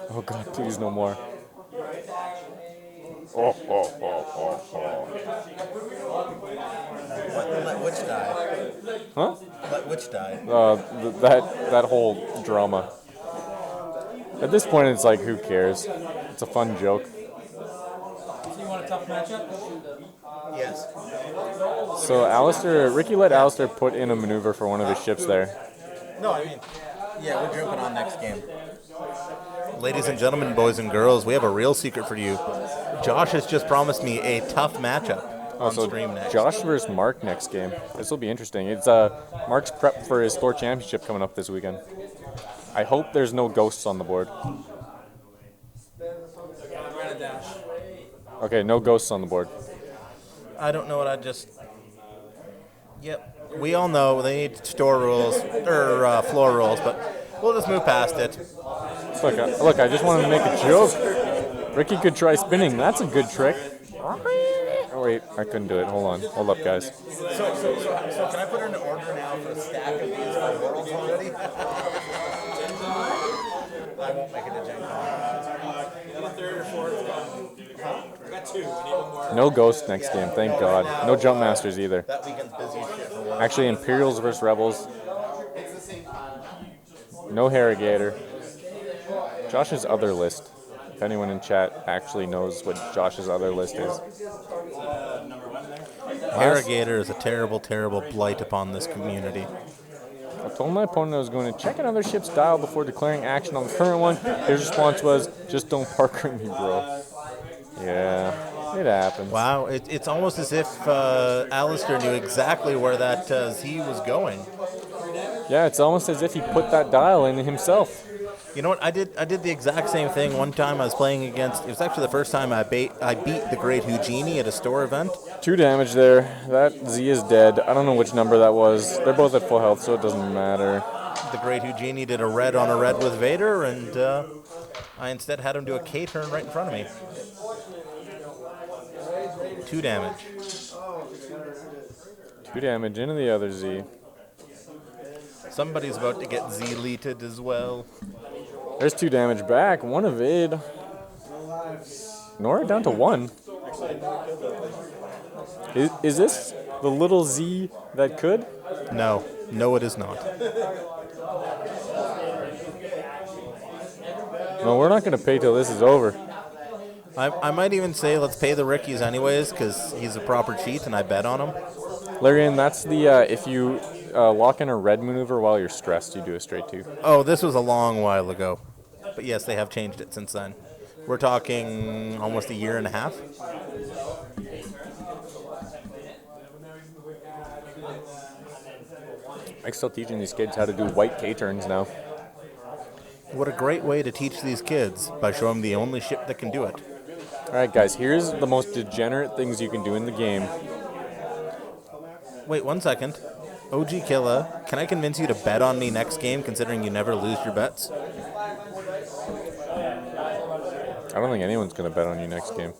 Oh God, please no more. Oh. Let which die? Huh? Let which die? That whole drama. At this point, it's like, who cares? It's a fun joke. So you want a tough matchup? Yes. So Ricky let Alistair put in a maneuver for one of his ships there. No, I mean, yeah, we're jumping on next game. Ladies and gentlemen, boys and girls, we have a real secret for you. Josh has just promised me a tough matchup on So stream next. Josh versus Mark next game. This will be interesting. It's Mark's prep for his Thor Championship coming up this weekend. I hope there's no ghosts on the board. Okay, no ghosts on the board. I don't know what I just... Yep. We all know they need store rules, or floor rules, but we'll just move past it. Look, I just wanted to make a joke. Ricky could try spinning. That's a good trick. Oh, wait, I couldn't do it. Hold on. Hold up, guys. So can I put her in order now for a stack of these for worlds already? I won't make it to Gen Con. Third or fourth. I got two. We need one more. No ghosts next game, thank God. No jump masters either. That weekend's busy as shit for worlds. Actually, Imperials versus Rebels. No Harrigator. Josh's other list. If anyone in chat actually knows what Josh's other list is. Harrigator is a terrible, terrible blight upon this community. I told my opponent I was going to check another ship's dial before declaring action on the current one. His response was, just don't Parker me, bro. Yeah, it happens. Wow, it's almost as if Alistair knew exactly where that Z was going. Yeah, it's almost as if he put that dial in himself. You know what? I did the exact same thing one time. I was playing against. It was actually the first time I beat the Great Houdini at a store event. 2 damage there. That Z is dead. I don't know which number that was. They're both at full health, so it doesn't matter. The Great Houdini did a red on a red with Vader, and I instead had him do a K turn right in front of me. 2 damage. 2 damage into the other Z. Somebody's about to get Z-leated as well. There's 2 damage back. 1 evade. Norra down to 1. Is this the little Z that could? No, it is not. No, we're not going to pay till this is over. I might even say let's pay the Rickies anyways, because he's a proper cheat and I bet on him. Larian, that's the, if you lock in a red maneuver while you're stressed, you do a straight 2. Oh, this was a long while ago. But yes, they have changed it since then. We're talking almost a year and a half. I'm still teaching these kids how to do white K-turns now. What a great way to teach these kids, by showing them the only ship that can do it. Alright guys, here's the most degenerate things you can do in the game. Wait 1 second. OG Killa, can I convince you to bet on me next game, considering you never lose your bets? I don't think anyone's going to bet on you next game.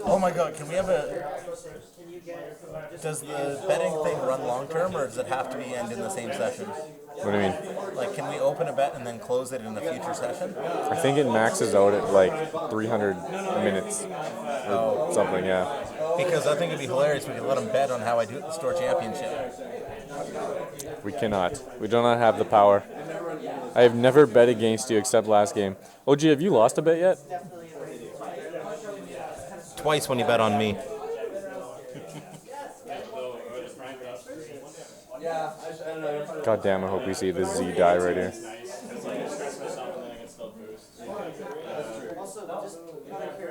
Oh my god, can we have a... Does the betting thing run long term, or does it have to be end in the same session? What do you mean? Like, can we open a bet and then close it in a future session? I think it maxes out at like 300 minutes or something, yeah. Because I think it'd be hilarious if we could let them bet on how I do at the store championship. We cannot. We do not have the power. I have never bet against you except last game. OG, have you lost a bet yet? Twice when you bet on me. God damn, I hope we see this Z die right here.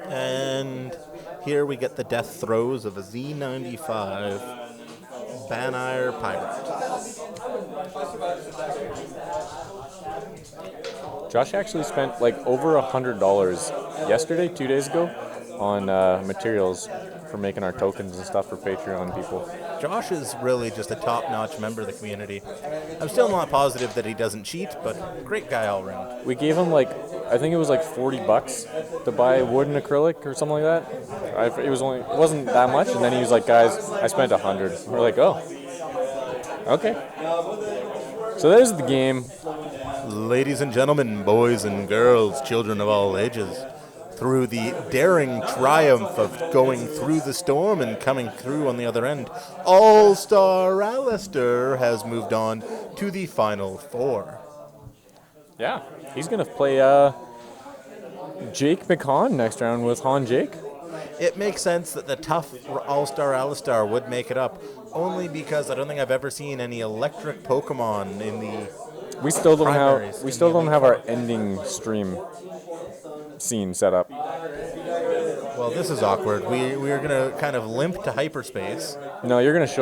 And here we get the death throes of a Z95 Banire Pirate. Josh actually spent like over $100 yesterday, 2 days ago, on materials for making our tokens and stuff for Patreon people. Josh is really just a top-notch member of the community. I'm still not positive that he doesn't cheat, but great guy all around. We gave him like, I think it was like $40 to buy wood and acrylic or something like that. It wasn't that much, and then he was like, guys, I spent $100. We're like, oh, okay. So there's the game. Ladies and gentlemen, boys and girls, children of all ages, through the daring triumph of going through the storm and coming through on the other end, All-Star Alistair has moved on to the Final Four. Yeah, he's gonna play Jake McHahn next round with Han Jake. It makes sense that the tough All-Star Alistair would make it up, only because I don't think I've ever seen any electric Pokemon in the We still don't primaries. have our ending stream scene set up. Well, this is awkward. We are going to kind of limp to hyperspace. No, you're gonna show